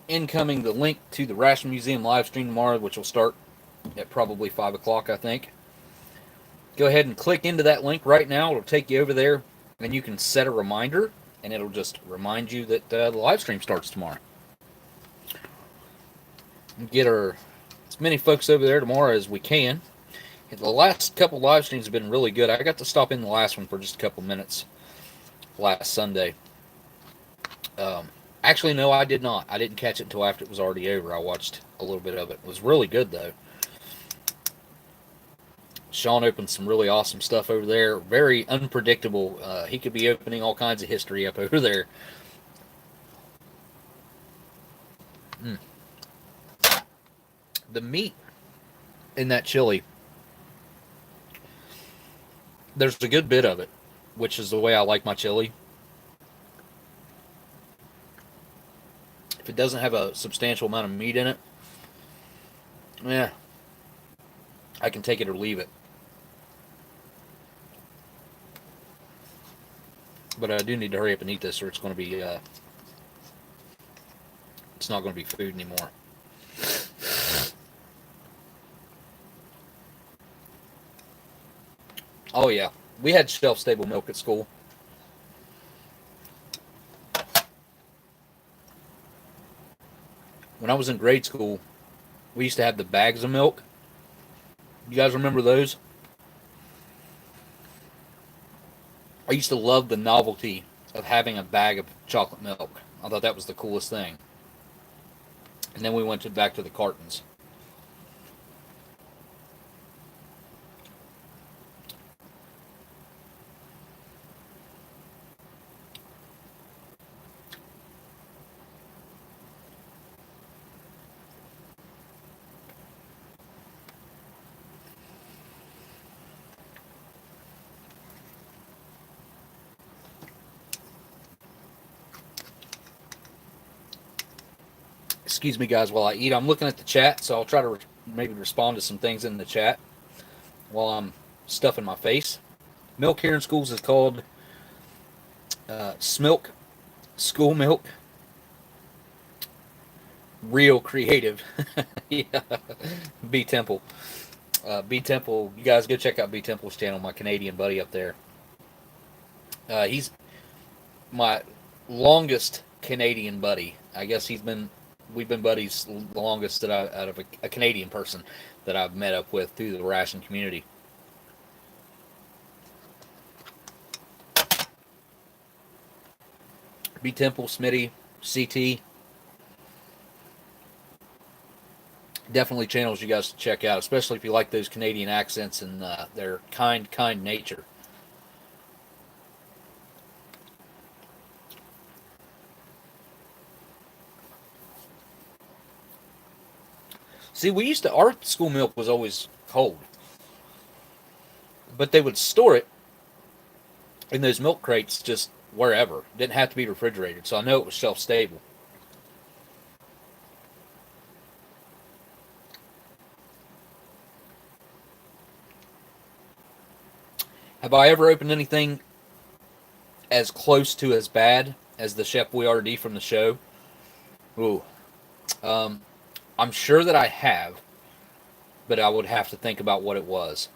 Incoming the link to the Ration Museum live stream tomorrow, which will start at probably 5 o'clock, I think. Go ahead and click into that link right now. It'll take you over there, and you can set a reminder, and it'll just remind you that the live stream starts tomorrow. Get as many folks over there tomorrow as we can. The last couple live streams have been really good. I got to stop in the last one for just a couple minutes last Sunday. Actually, no, I did not. I didn't catch it until after it was already over. I watched a little bit of it. It was really good, though. Sean opened some really awesome stuff over there. Very unpredictable. He could be opening all kinds of history up over there. Mm. The meat in that chili, there's a good bit of it, which is the way I like my chili. If it doesn't have a substantial amount of meat in it, yeah, I can take it or leave it. But I do need to hurry up and eat this, or it's going to be, it's not going to be food anymore. Oh yeah, we had shelf-stable milk at school. When I was in grade school, we used to have the bags of milk. You guys remember those? I used to love the novelty of having a bag of chocolate milk. I thought that was the coolest thing. And then we went back to the cartons. Excuse me, guys, while I eat. I'm looking at the chat, so I'll try to maybe respond to some things in the chat while I'm stuffing my face. Milk here in schools is called Smilk, school milk. Real creative. Yeah. B Temple. B Temple, you guys go check out B Temple's channel, my Canadian buddy up there. He's my longest Canadian buddy. I guess we've been buddies the longest that out of a Canadian person that I've met up with through the ration community. B Temple, Smitty, CT, definitely channels you guys to check out, especially if you like those Canadian accents and their kind nature. See, our school milk was always cold, but they would store it in those milk crates just wherever. It didn't have to be refrigerated, so I know it was shelf stable. Have I ever opened anything as close to as bad as the Chef Boyardee from the show? Ooh. I'm sure that I have, but I would have to think about what it was.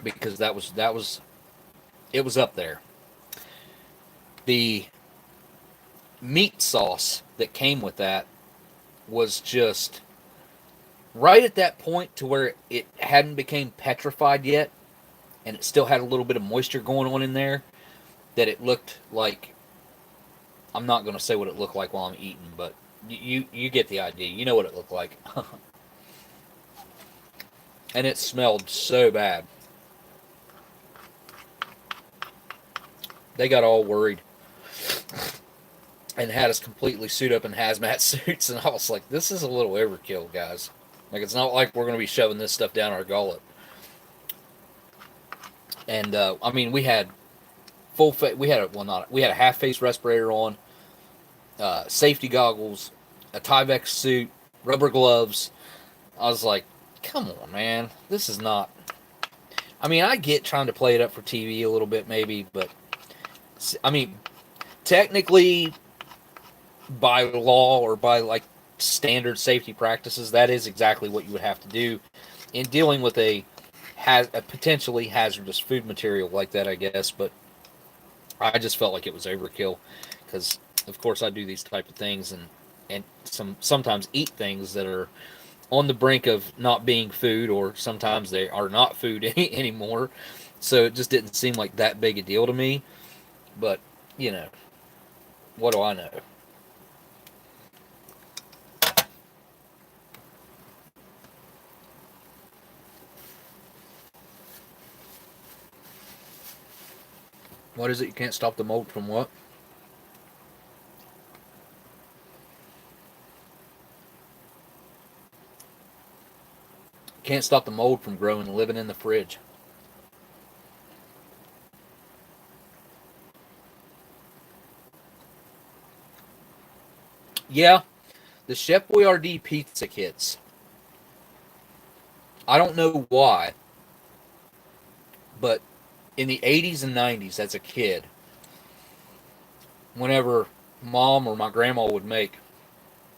Because it was up there. The meat sauce that came with that was just right at that point to where it hadn't become petrified yet, and it still had a little bit of moisture going on in there, that it looked like, I'm not going to say what it looked like while I'm eating, but you get the idea. You know what it looked like. And it smelled so bad. They got all worried and had us completely suit up in hazmat suits, and I was like, this is a little overkill, guys. Like, it's not like we're going to be shoving this stuff down our gullet. And I mean, we had we had a half face respirator on, safety goggles, a Tyvek suit, rubber gloves. I was like, come on, man, this is not. I mean, I get trying to play it up for TV a little bit, maybe, but I mean, technically, by law or by like standard safety practices, that is exactly what you would have to do in dealing with a potentially hazardous food material like that, I guess. But I just felt like it was overkill because, of course, I do these type of things and sometimes eat things that are on the brink of not being food, or sometimes they are not food anymore. So it just didn't seem like that big a deal to me. But, you know, what do I know? What is it? You can't stop the mold from what? Can't stop the mold from growing living in the fridge. Yeah, the Chef Boyardee pizza kits. I don't know why, but in the 80s and 90s as a kid, whenever mom or my grandma would make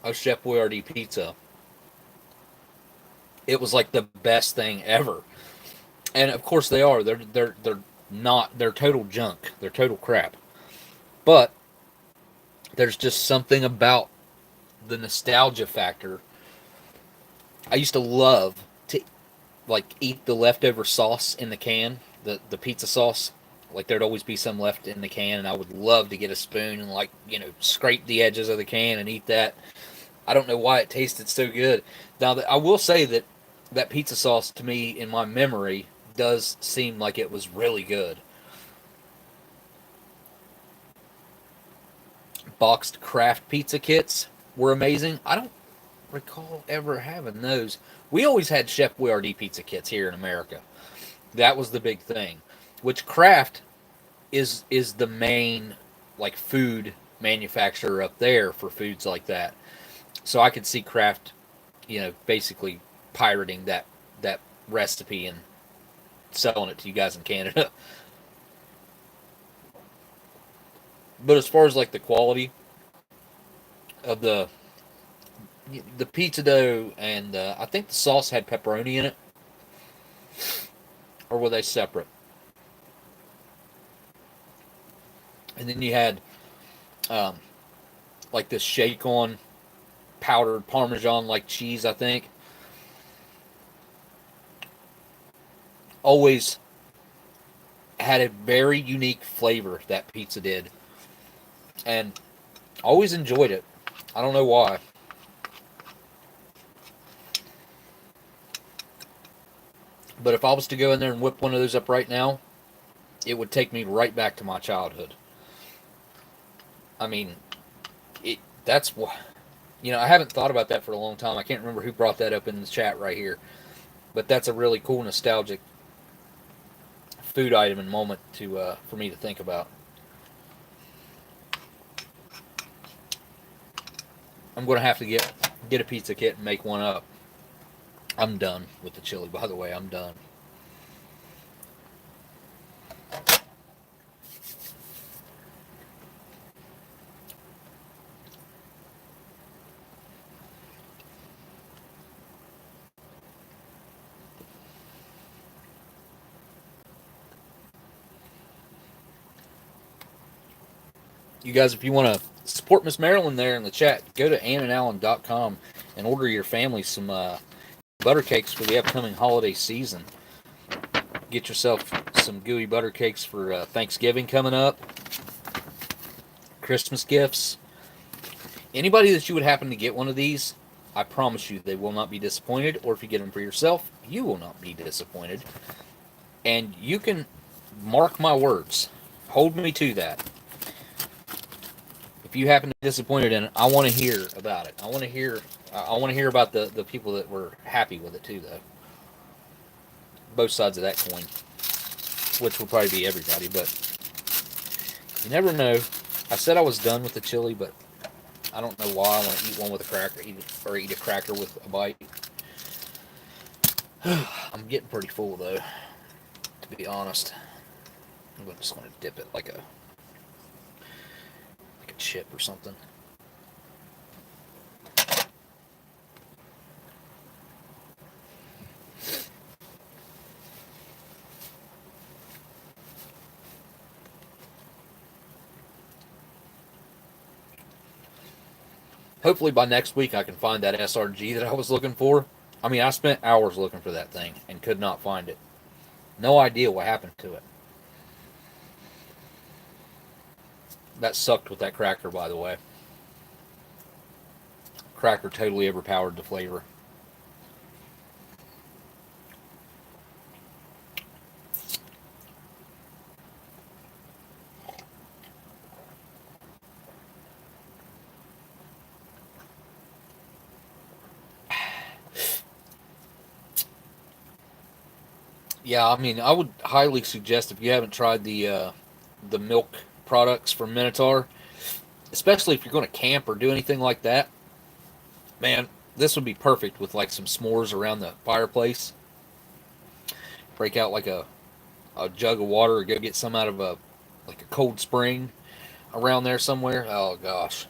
a Chef Boyardee pizza, it was like the best thing ever. And of course they are. They're not. They're total junk. They're total crap. But there's just something about the nostalgia factor. I used to love to like eat the leftover sauce in the can, the pizza sauce. Like there'd always be some left in the can, and I would love to get a spoon and like scrape the edges of the can and eat that. I don't know why it tasted so good. Now I will say that that pizza sauce to me in my memory does seem like it was really good. Boxed Kraft pizza kits were amazing. I don't recall ever having those. We always had Chef Boyardee pizza kits here in America. That was the big thing. Which Kraft is the main like food manufacturer up there for foods like that. So I could see Kraft, basically pirating that recipe and selling it to you guys in Canada. But as far as like the quality of the pizza dough, and I think the sauce had pepperoni in it, or were they separate? And then you had um, like this shake on powdered Parmesan like cheese, I think. Always had a very unique flavor, that pizza did. And always enjoyed it. I don't know why. But if I was to go in there and whip one of those up right now, it would take me right back to my childhood. I mean, that's what, I haven't thought about that for a long time. I can't remember who brought that up in the chat right here. But that's a really cool nostalgic food item and moment to for me to think about. I'm going to have to get a pizza kit and make one up. I'm done with the chili, by the way. I'm done. You guys, if you want to support Miss Marilyn there in the chat, go to annandallen.com and order your family some butter cakes for the upcoming holiday season. Get yourself some gooey butter cakes for Thanksgiving coming up, Christmas gifts. Anybody that you would happen to get one of these, I promise you they will not be disappointed, or if you get them for yourself, you will not be disappointed. And you can mark my words. Hold me to that. If you happen to be disappointed in it, I want to hear about it. I want to hear about the people that were happy with it too, though. Both sides of that coin, which will probably be everybody, but you never know. I said I was done with the chili, but I don't know why. I want to eat one with a cracker, eat a cracker with a bite. I'm getting pretty full though, to be honest. I'm just going to dip it like a chip or something. Hopefully by next week I can find that SRG that I was looking for. I mean, I spent hours looking for that thing and could not find it. No idea what happened to it. That sucked with that cracker, by the way. Cracker totally overpowered the flavor. Yeah, I mean, I would highly suggest, if you haven't tried the milk products from Minotaur, especially if you're going to camp or do anything like that, man, this would be perfect with like some s'mores around the fireplace. Break out like a jug of water, or go get some out of a cold spring around there somewhere. Oh gosh.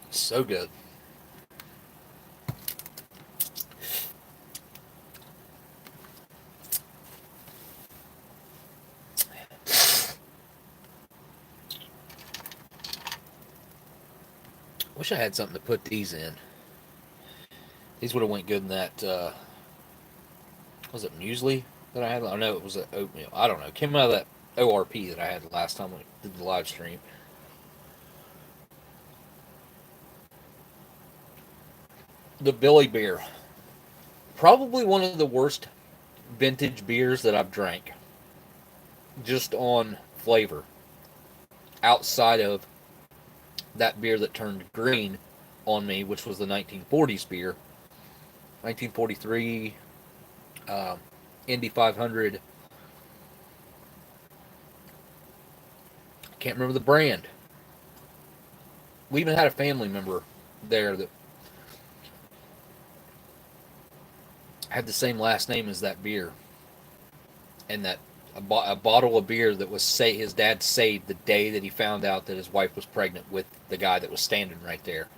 So good. Wish I had something to put these in. These would have went good in that, was it muesli that I had? I know it was oatmeal. I don't know. It came out of that ORP that I had last time we did the live stream. The Billy beer. Probably one of the worst vintage beers that I've drank. Just on flavor. Outside of that beer that turned green on me, which was the 1940s beer. 1943 Indy 500. Can't remember the brand. We even had a family member there that had the same last name as that beer. And that a bottle of beer that was his dad saved the day that he found out that his wife was pregnant with the guy that was standing right there.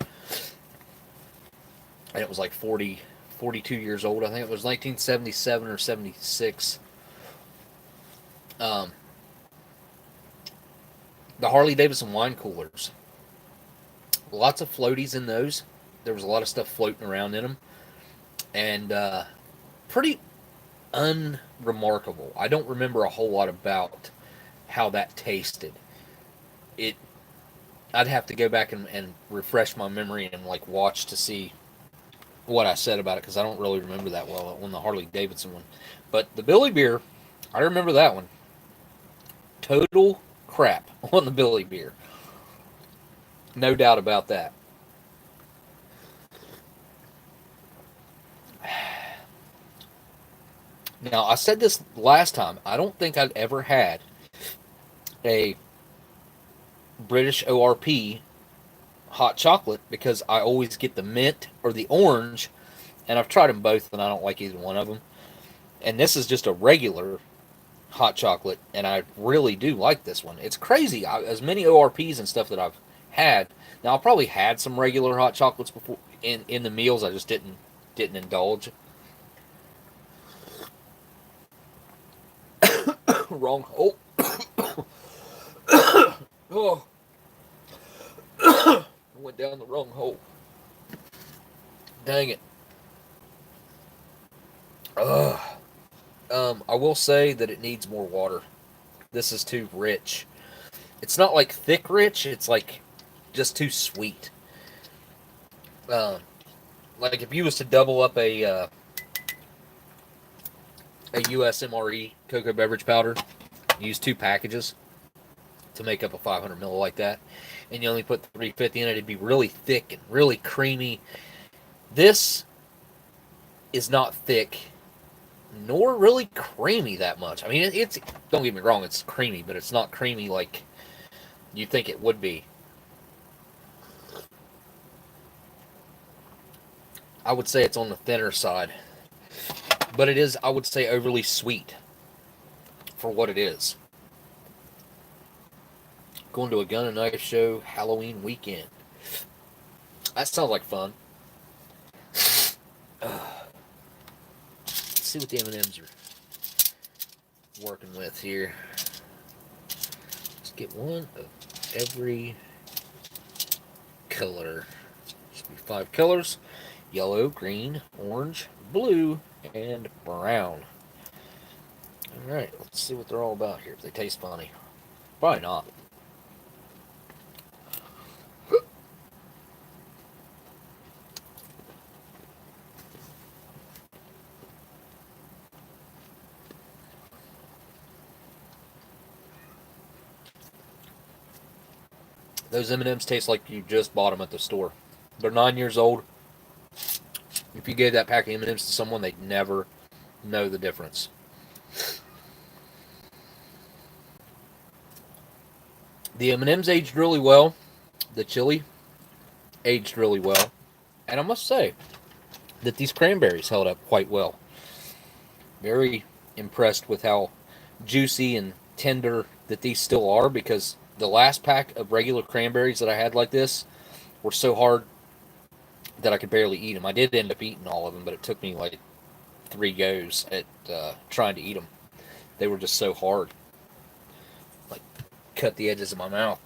And it was like 42 years old. I think it was 1977 or 76. Um, the Harley Davidson wine coolers. Lots of floaties in those. There was a lot of stuff floating around in them. And pretty unremarkable. I don't remember a whole lot about how that tasted. It I'd have to go back and refresh my memory and like watch to see what I said about it, because I don't really remember that well on the Harley Davidson one. But the Billy Beer, I remember that one. Total crap on the Billy Beer. No doubt about that. Now, I said this last time. I don't think I'd ever had a British ORP hot chocolate, because I always get the mint or the orange, and I've tried them both and I don't like either one of them. And this is just a regular hot chocolate, and I really do like this one. It's crazy. As many ORPs and stuff that I've had. Now, I probably had some regular hot chocolates before in the meals. I just didn't indulge. Wrong hole. Oh. Went down the wrong hole. Dang it. I will say that it needs more water. This is too rich. It's not like thick rich, it's like just too sweet. Like if you was to double up a US MRE cocoa beverage powder, use 2 packages to make up a 500 ml like that, and you only put 350 in it, it'd be really thick and really creamy. This is not thick nor really creamy that much. I mean, it's don't get me wrong, it's creamy, but it's not creamy like you think it would be. I would say it's on the thinner side, but it is, I would say, overly sweet for what it is. Going to a gun and knife show Halloween weekend. That sounds like fun. Let's see what the M&Ms are working with here. Let's get one of every color. Should be 5 colors: yellow, green, orange, blue, and brown. Alright, let's see what they're all about here. If they taste funny. Probably not. Those M&Ms taste like you just bought them at the store. They're 9 years old. If you gave that pack of M&Ms to someone, they'd never know the difference. The M&Ms aged really well. The chili aged really well. And I must say that these cranberries held up quite well. Very impressed with how juicy and tender that these still are, because the last pack of regular cranberries that I had like this were so hard that I could barely eat them. I did end up eating all of them, but it took me like 3 goes at trying to eat them. They were just so hard. Like, cut the edges of my mouth.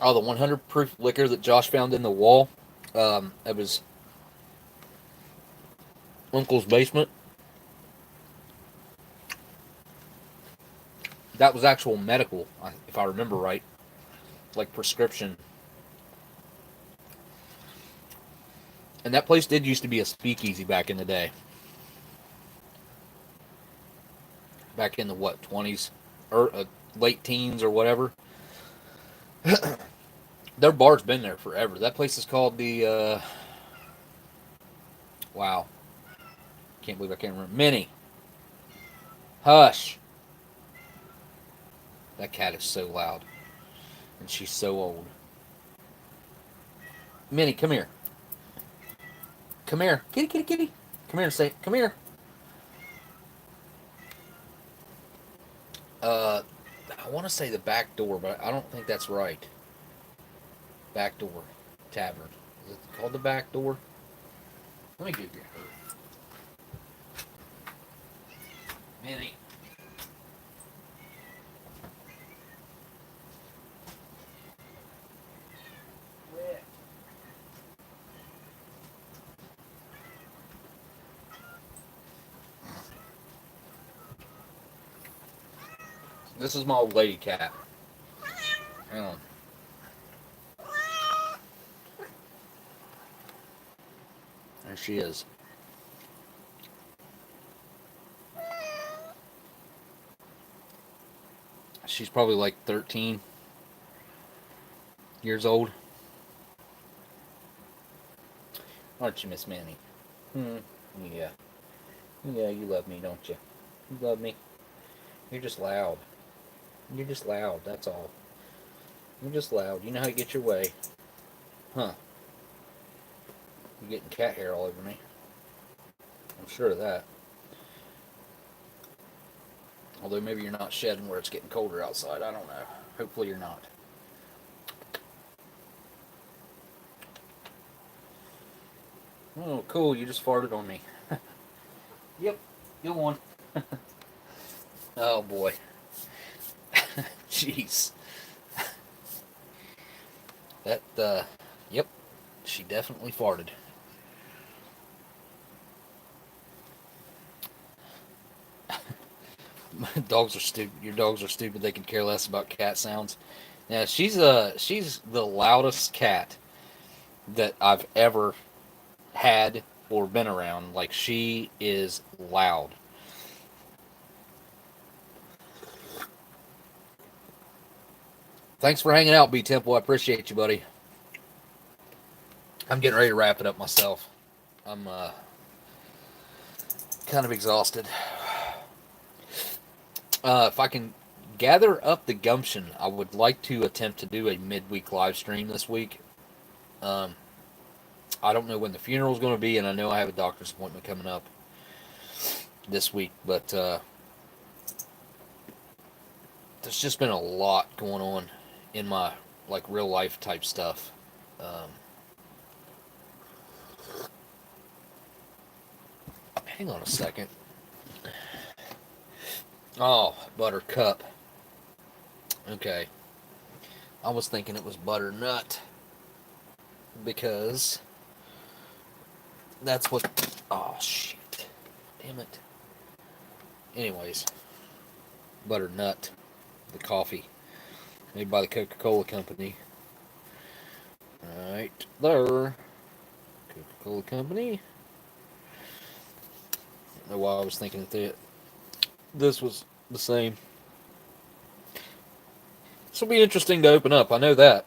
Oh, the 100 proof liquor that Josh found in the wall. It was Uncle's basement. That was actual medical, if I remember right. Like prescription. And that place did used to be a speakeasy back in the day. Back in the, what, 20s? Or late teens or whatever. Their bar's been there forever. That place is called the, wow. Can't believe I can't remember. Minnie. Hush. That cat is so loud. And she's so old. Minnie, come here. Come here. Kitty, kitty, kitty. Come here and say, come here. want to say the back door, but I don't think that's right. Back door tavern. Is it called the back door? Let me give you her. Minnie. This is my old lady cat. Hang on. There she is. She's probably like 13 years old. Aren't you, Miss Manny? Yeah. Yeah, you love me, don't you? You love me. You're just loud. You're just loud, that's all. You're just loud. You know how to get your way. Huh. You're getting cat hair all over me. I'm sure of that. Although maybe you're not shedding where it's getting colder outside. I don't know. Hopefully you're not. Oh, cool. You just farted on me. Yep. Go on. Oh, boy. Jeez. That, yep. She definitely farted. Dogs are stupid. Your dogs are stupid. They can care less about cat sounds. Yeah, she's the loudest cat that I've ever had or been around. Like, she is loud. Thanks for hanging out, B Temple. I appreciate you, buddy. I'm getting ready to wrap it up myself. I'm kind of exhausted. If I can gather up the gumption, I would like to attempt to do a midweek live stream this week. I don't know when the funeral is going to be, and I know I have a doctor's appointment coming up this week, but there's just been a lot going on in my like real life type stuff. Hang on a second. Oh, buttercup. Okay. I was thinking it was butternut because that's what. Oh, shit. Damn it. Anyways, butternut, the coffee made by the Coca-Cola company. Right there. Coca-Cola company. I don't know why I was thinking that this was the same. This will be interesting to open up. I know that.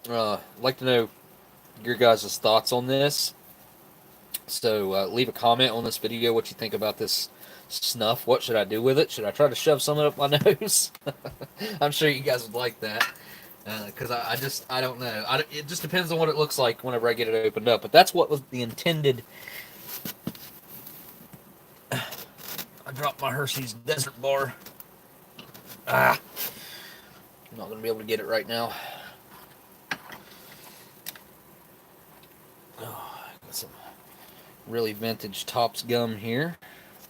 I'd like to know your guys' thoughts on this. So leave a comment on this video what you think about this snuff. What should I do with it? Should I try to shove some up my nose? I'm sure you guys would like that. Because I don't know. It just depends on what it looks like whenever I get it opened up. But that's what was the intended. I dropped my Hershey's Desert Bar. I'm not going to be able to get it right now. Oh, I got some really vintage Topps gum here.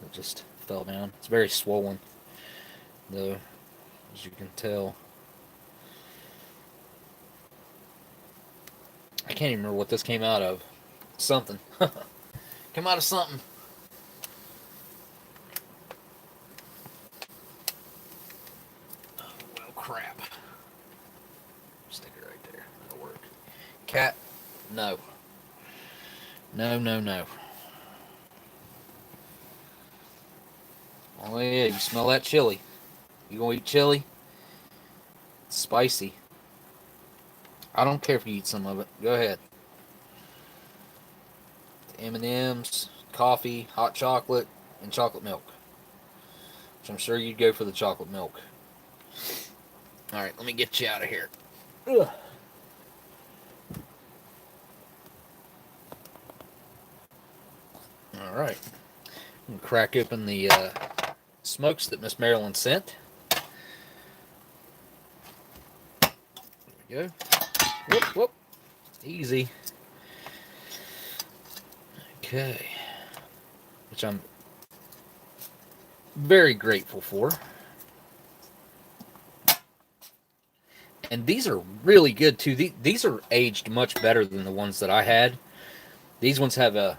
It just fell down. It's very swollen, though, as you can tell. I can't even remember what this came out of. Something. Came out of something. Oh, well, crap. Stick it right there. That'll work. Cat, no. No, no, no. Oh, yeah, you smell that chili. You gonna eat chili? It's spicy. I don't care if you eat some of it. Go ahead. M&M's, coffee, hot chocolate, and chocolate milk. Which I'm sure you'd go for the chocolate milk. Alright, let me get you out of here. Ugh. Alright. I'm going to crack open the smokes that Miss Marilyn sent. go. Whoop, whoop. Easy. Okay. Which I'm very grateful for. And these are really good, too. These are aged much better than the ones that I had. These ones have a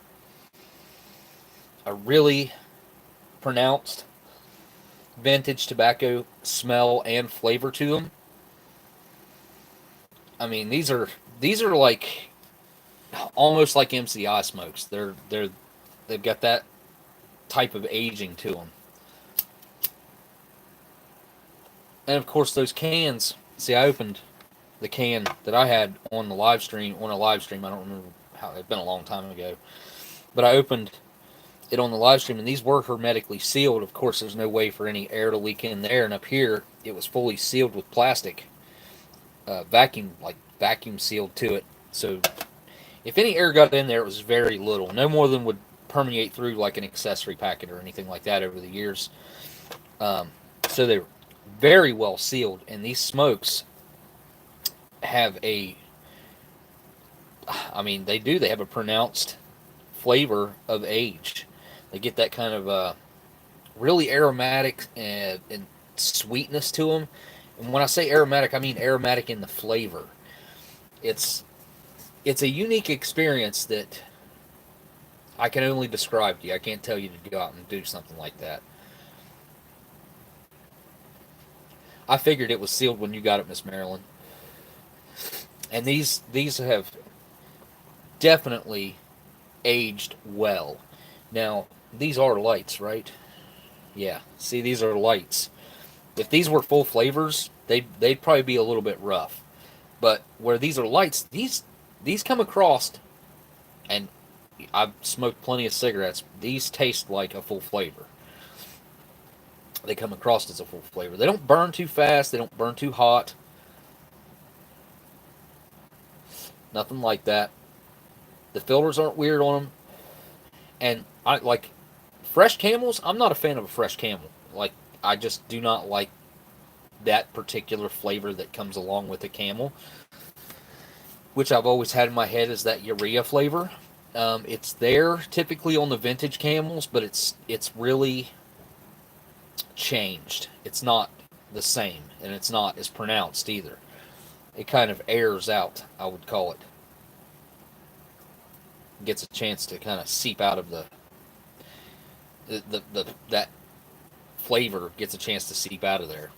really pronounced vintage tobacco smell and flavor to them. I mean, these are like almost like MCI smokes. They've got that type of aging to them. And of course, those cans. See, I opened the can that I had on the live stream. On a live stream, I don't remember how. It's been a long time ago, but I opened it on the live stream, and these were hermetically sealed. Of course, there's no way for any air to leak in there. And up here, it was fully sealed with plastic, vacuum sealed to it. So if any air got in there, it was very little. No more than would permeate through like an accessory packet or anything like that over the years. So they're very well sealed, and these smokes have they have a pronounced flavor of age. They get that kind of really aromatic and sweetness to them. And when I say aromatic, I mean aromatic in the flavor. It's a unique experience that I can only describe to you. I can't tell you to go out and do something like that. I figured it was sealed when you got it, Miss Marilyn. And these have definitely aged well. Now, these are lights, right? Yeah. See, these are lights. If these were full flavors, they'd probably be a little bit rough. But where these are lights, these come across, and I've smoked plenty of cigarettes. These taste like a full flavor. They come across as a full flavor. They don't burn too fast. They don't burn too hot. Nothing like that. The filters aren't weird on them. And I like fresh Camels. I'm not a fan of a fresh Camel. Like, I just do not like that particular flavor that comes along with a Camel, which I've always had in my head is that urea flavor. It's there typically on the vintage Camels, but it's really changed. It's not the same, and it's not as pronounced either. It kind of airs out, I would call it. Gets a chance to kind of seep out of that flavor gets a chance to seep out of there.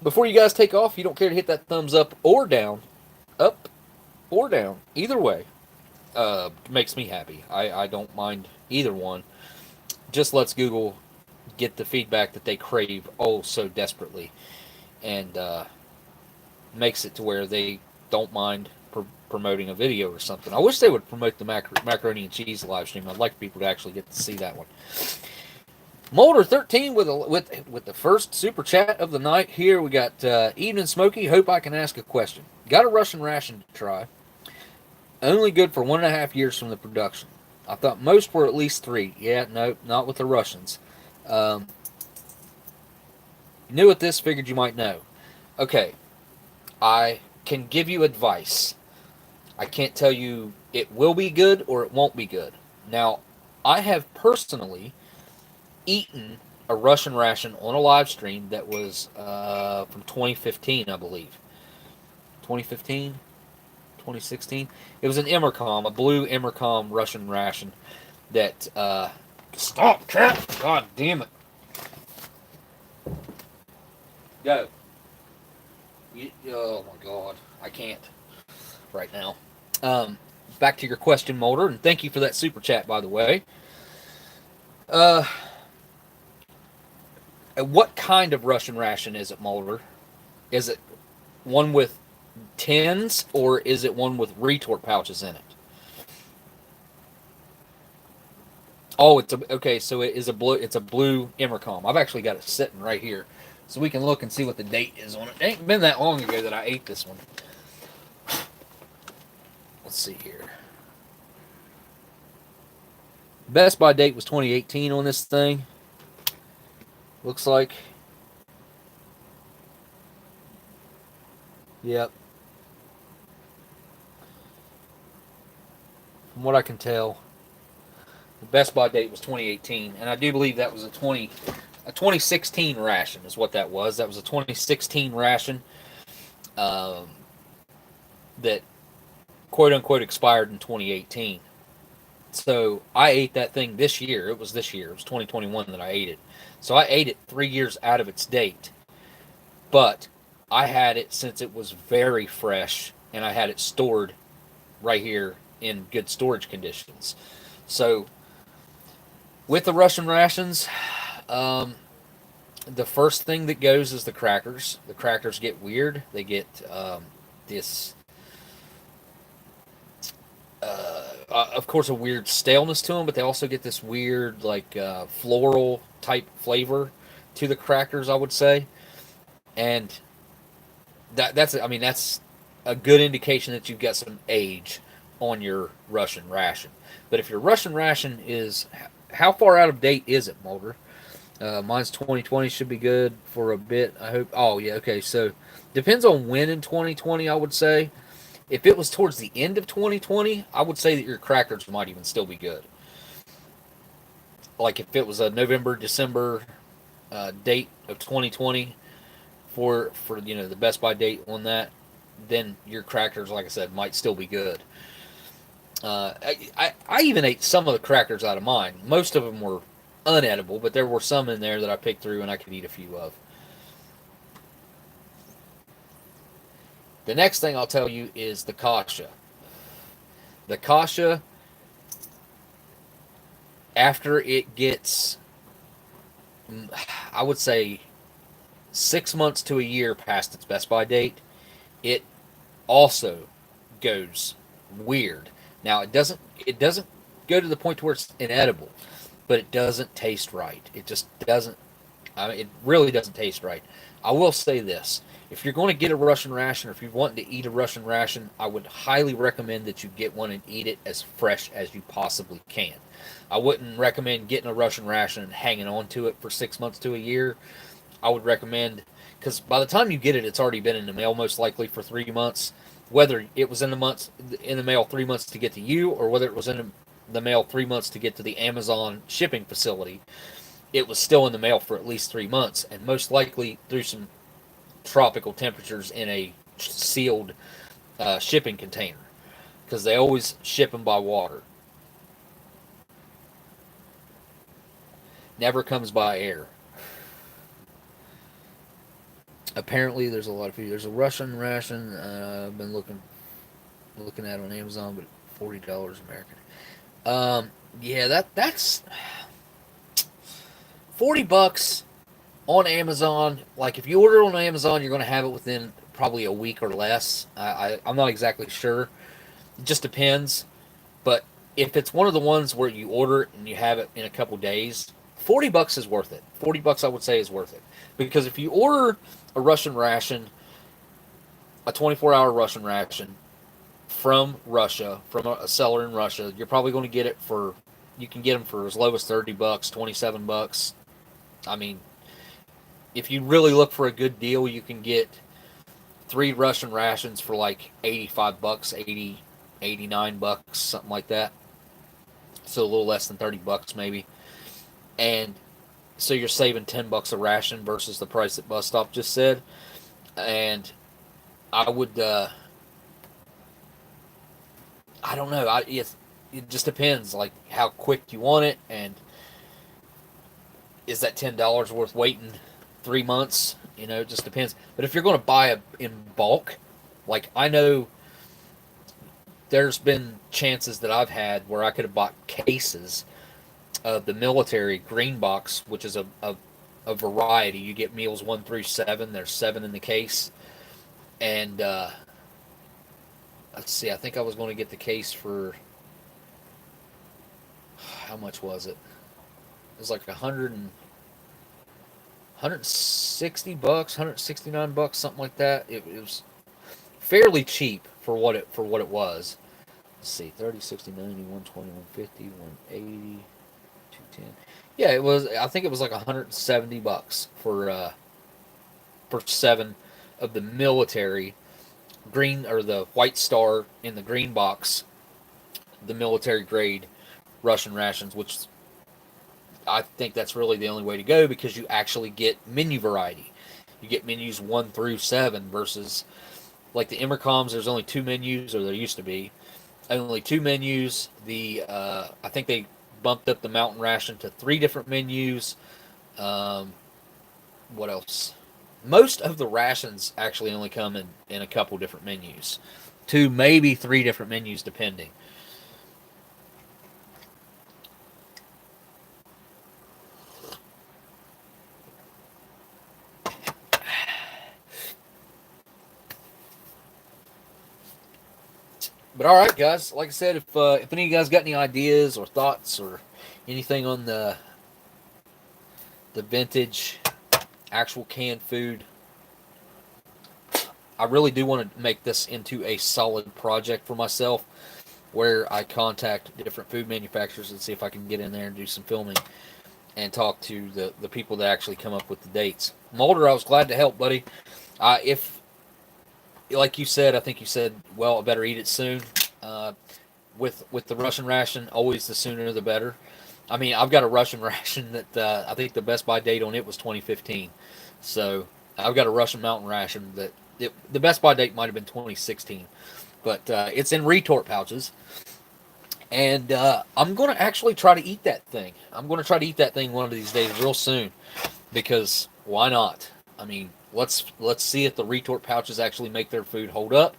Before you guys take off, you don't care to hit that thumbs up or down, either way, makes me happy. I don't mind either one. Just lets Google get the feedback that they crave oh so desperately, and makes it to where they don't mind promoting a video or something. I wish they would promote the macaroni and cheese live stream. I'd like people to actually get to see that one. Molder 13 with the first super chat of the night. Here we got Evening Smokey. Hope I can ask a question. Got a Russian ration to try. Only good for 1.5 years from the production. I thought most were at least 3. Yeah, no, not with the Russians. New at this, figured you might know. Okay, I can give you advice. I can't tell you it will be good or it won't be good. Now, I have personally eaten a Russian ration on a live stream that was from 2015, I believe. 2015? 2016? It was an Emercom, a blue Emercom Russian ration that... Stop, cat! God damn it. Go. Oh my god. I can't right now. Back to your question, Molder, and thank you for that super chat, by the way. What kind of Russian ration is it, Molder? Is it one with tins, or is it one with retort pouches in it? Oh, okay. So it is a blue. It's a blue Emercom. I've actually got it sitting right here, so we can look and see what the date is on it. It ain't been that long ago that I ate this one. Let's see here. Best by date was 2018 on this thing. Looks like. Yep. from what I can tell, the best by date was 2018, and I do believe that was a 2016 ration is what that was. That was a 2016 ration that quote unquote expired in 2018. So I ate that thing this year. It was this year. It was 2021 that I ate it. So I ate it 3 years out of its date. But I had it since it was very fresh, and I had it stored right here in good storage conditions. So with the Russian rations, the first thing that goes is the crackers. The crackers get weird. They get this, of course, a weird staleness to them, but they also get this weird, like, floral type flavor to the crackers, I would say. And that's a good indication that you've got some age on your Russian ration. But if your Russian ration is, how far out of date is it, Mulder? Mine's 2020, should be good for a bit, I hope. Oh, yeah, okay, so depends on when in 2020, I would say. If it was towards the end of 2020, I would say that your crackers might even still be good. Like if it was a November, December date of 2020 for the best by date on that, then your crackers, like I said, might still be good. I even ate some of the crackers out of mine. Most of them were unedible, but there were some in there that I picked through and I could eat a few of. The next thing I'll tell you is the kasha. The kasha, after it gets, I would say, 6 months to a year past its best by date, it also goes weird. Now it doesn't go to the point to where it's inedible, but it doesn't taste right. It just doesn't. It really doesn't taste right. I will say this: if you're going to get a Russian ration, or if you're wanting to eat a Russian ration, I would highly recommend that you get one and eat it as fresh as you possibly can. I wouldn't recommend getting a Russian ration and hanging on to it for 6 months to a year. I would recommend, because by the time you get it, it's already been in the mail most likely for 3 months. Whether it was in the mail 3 months to get to you, or whether it was in the mail 3 months to get to the Amazon shipping facility, it was still in the mail for at least 3 months, and most likely through some tropical temperatures in a sealed shipping container, because they always ship them by water. Never comes by air. Apparently, there's a lot of food. There's a Russian ration I've been looking at on Amazon, but $40 American. Yeah, that's $40 on Amazon. Like, if you order it on Amazon, you're going to have it within probably a week or less. I'm not exactly sure. It just depends. But if it's one of the ones where you order it and you have it in a couple days, $40 is worth it. $40, I would say, is worth it. Because if you order a Russian ration, a 24-hour Russian ration from Russia, from a seller in Russia, you're probably going to get it for, you can get them for as low as $30, $27. I mean, if you really look for a good deal, you can get 3 Russian rations for like $85, 80, $89, something like that. So a little less than $30 maybe. And so you're saving $10 a ration versus the price that Bus Stop just said. And I would, I don't know. It just depends, like, how quick you want it, and is that $10 worth waiting 3 months? It just depends. But if you're going to buy it in bulk, like, I know there's been chances that I've had where I could have bought cases of the military green box, which is a variety. You get meals 1 through 7. There's 7 in the case. And let's see, I think I was going to get the case for, how much was it? It was like $160, $169, something like that. It was fairly cheap for what it was. Let's see, 30, 60, 90, 120, 150, 180, 210. Yeah, it was. I think it was like $170 for 7 of the military green, or the white star in the green box the military grade Russian rations, which I think that's really the only way to go, because you actually get menu variety. You get menus 1 through 7 versus like the Emercoms. There's only 2 menus, or there used to be only 2 menus. I think they bumped up the mountain ration to 3 different menus. Um, what else? Most of the rations actually only come in a couple different menus, 2 maybe 3 different menus depending. But all right, guys. Like I said, if any of you guys got any ideas or thoughts or anything on the vintage actual canned food, I really do want to make this into a solid project for myself, where I contact different food manufacturers and see if I can get in there and do some filming and talk to the people that actually come up with the dates. Mulder, I was glad to help, buddy. If, like you said, I think you said, well, I better eat it soon. With the Russian ration, always the sooner the better. I mean, I've got a Russian ration that I think the best by date on it was 2015. So I've got a Russian mountain ration that the best by date might have been 2016, but it's in retort pouches. And I'm going to actually try to eat that thing. I'm going to try to eat that thing one of these days real soon, because why not? I mean, let's see if the retort pouches actually make their food hold up,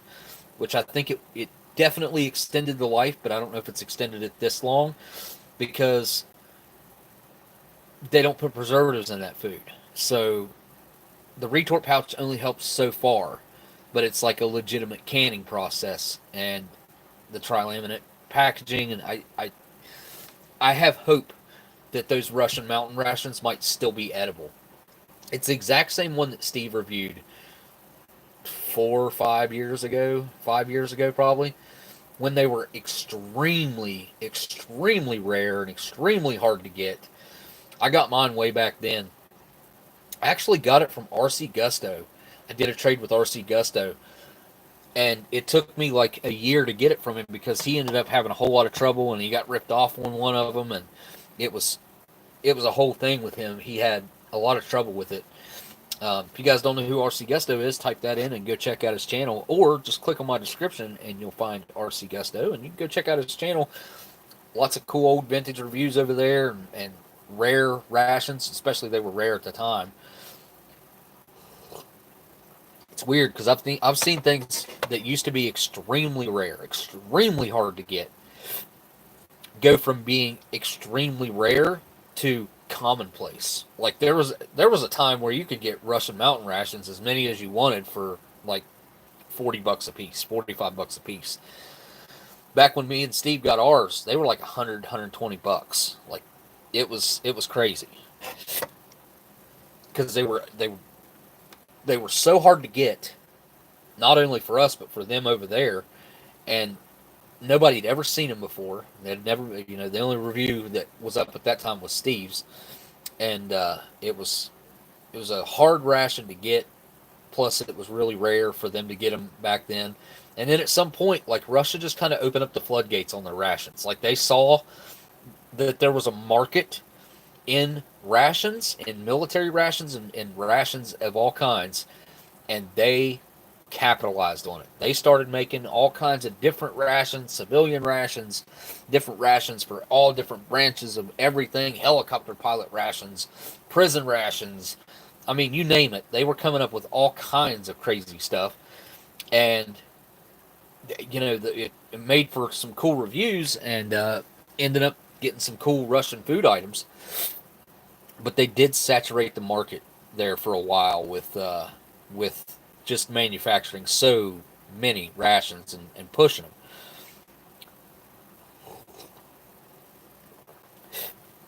which I think it definitely extended the life, but I don't know if it's extended it this long, because they don't put preservatives in that food. So the retort pouch only helps so far, but it's like a legitimate canning process, and the tri-laminate packaging, and I have hope that those Russian mountain rations might still be edible. It's the exact same one that Steve reviewed 4 or 5 years ago, 5 years ago probably, when they were extremely, extremely rare and extremely hard to get. I got mine way back then. I actually got it from RC Gusto. I did a trade with RC Gusto, and it took me like a year to get it from him, because he ended up having a whole lot of trouble, and he got ripped off on one of them, and it was a whole thing with him. He had a lot of trouble with it. If you guys don't know who RC Gusto is, type that in and go check out his channel, or just click on my description and you'll find RC Gusto, and you can go check out his channel. Lots of cool old vintage reviews over there, and rare rations, especially they were rare at the time. It's weird, because I've seen things that used to be extremely rare, extremely hard to get, go from being extremely rare to commonplace. Like there was a time where you could get Russian mountain rations, as many as you wanted, for like $40 a piece, $45 a piece. Back when me and Steve got ours, they were like $120. Like it was crazy, because they were so hard to get, not only for us but for them over there, and nobody had ever seen them before. They'd never, the only review that was up at that time was Steve's, and it was a hard ration to get. Plus, it was really rare for them to get them back then. And then at some point, like, Russia just kind of opened up the floodgates on their rations. Like, they saw that there was a market in rations, in military rations, and rations of all kinds, and they capitalized on it. They started making all kinds of different rations, civilian rations, different rations for all different branches of everything, helicopter pilot rations, prison rations. I mean, you name it. They were coming up with all kinds of crazy stuff. And, it made for some cool reviews, and ended up getting some cool Russian food items. But they did saturate the market there for a while with just manufacturing so many rations and pushing them.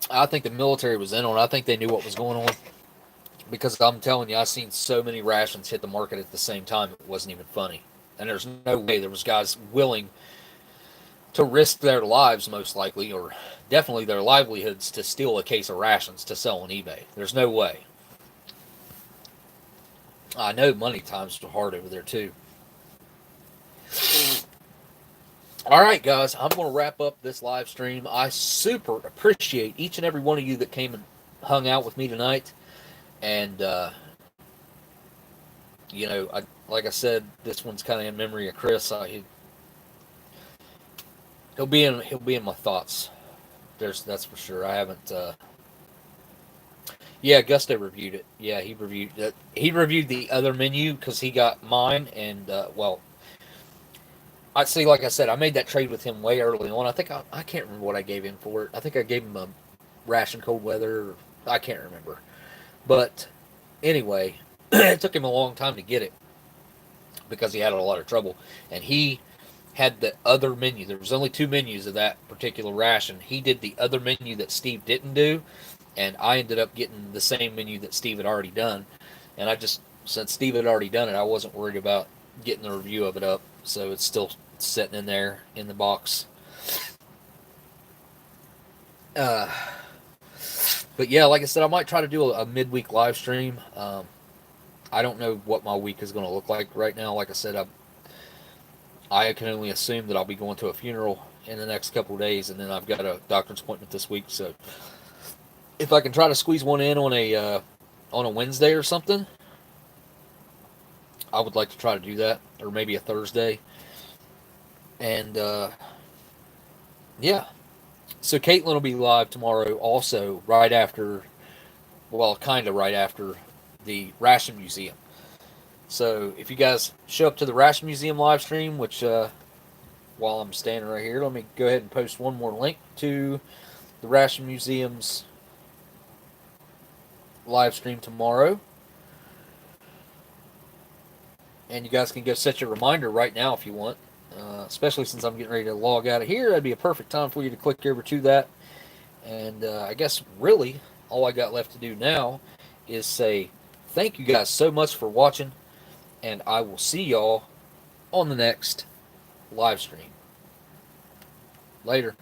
I think the military was in on it. I think they knew what was going on, because I'm telling you, I've seen so many rations hit the market at the same time, it wasn't even funny. And there's no way there was guys willing to risk their lives, most likely, or definitely their livelihoods, to steal a case of rations to sell on eBay. There's no way. I know money times were hard over there too. All right, guys, I'm going to wrap up this live stream. I super appreciate each and every one of you that came and hung out with me tonight. And, like I said, this one's kind of in memory of Chris. He'll be in my thoughts. That's for sure. I haven't. Yeah, Gusto reviewed it. Yeah, he reviewed it. He reviewed the other menu because he got mine, and I see. Like I said, I made that trade with him way early on. I think I can't remember what I gave him for it. I think I gave him a ration cold weather. I can't remember, but anyway, it took him a long time to get it because he had a lot of trouble, and he had the other menu. There was only two menus of that particular ration. He did the other menu that Steve didn't do, and I ended up getting the same menu that Steve had already done. And since Steve had already done it, I wasn't worried about getting the review of it up, so it's still sitting in there in the box. But yeah, like I said, I might try to do a midweek live stream. I don't know what my week is going to look like right now. Like I said, I can only assume that I'll be going to a funeral in the next couple of days, and then I've got a doctor's appointment this week. So if I can try to squeeze one in on a Wednesday or something, I would like to try to do that, or maybe a Thursday. And yeah, so Caitlin will be live tomorrow, also right after, kind of right after the Ration Museum. So if you guys show up to the Ration Museum live stream, which while I'm standing right here, let me go ahead and post one more link to the Ration Museum's live stream tomorrow. And you guys can go set your reminder right now if you want. Especially since I'm getting ready to log out of here, that'd be a perfect time for you to click over to that. And I guess really all I got left to do now is say thank you guys so much for watching, and I will see y'all on the next live stream. Later.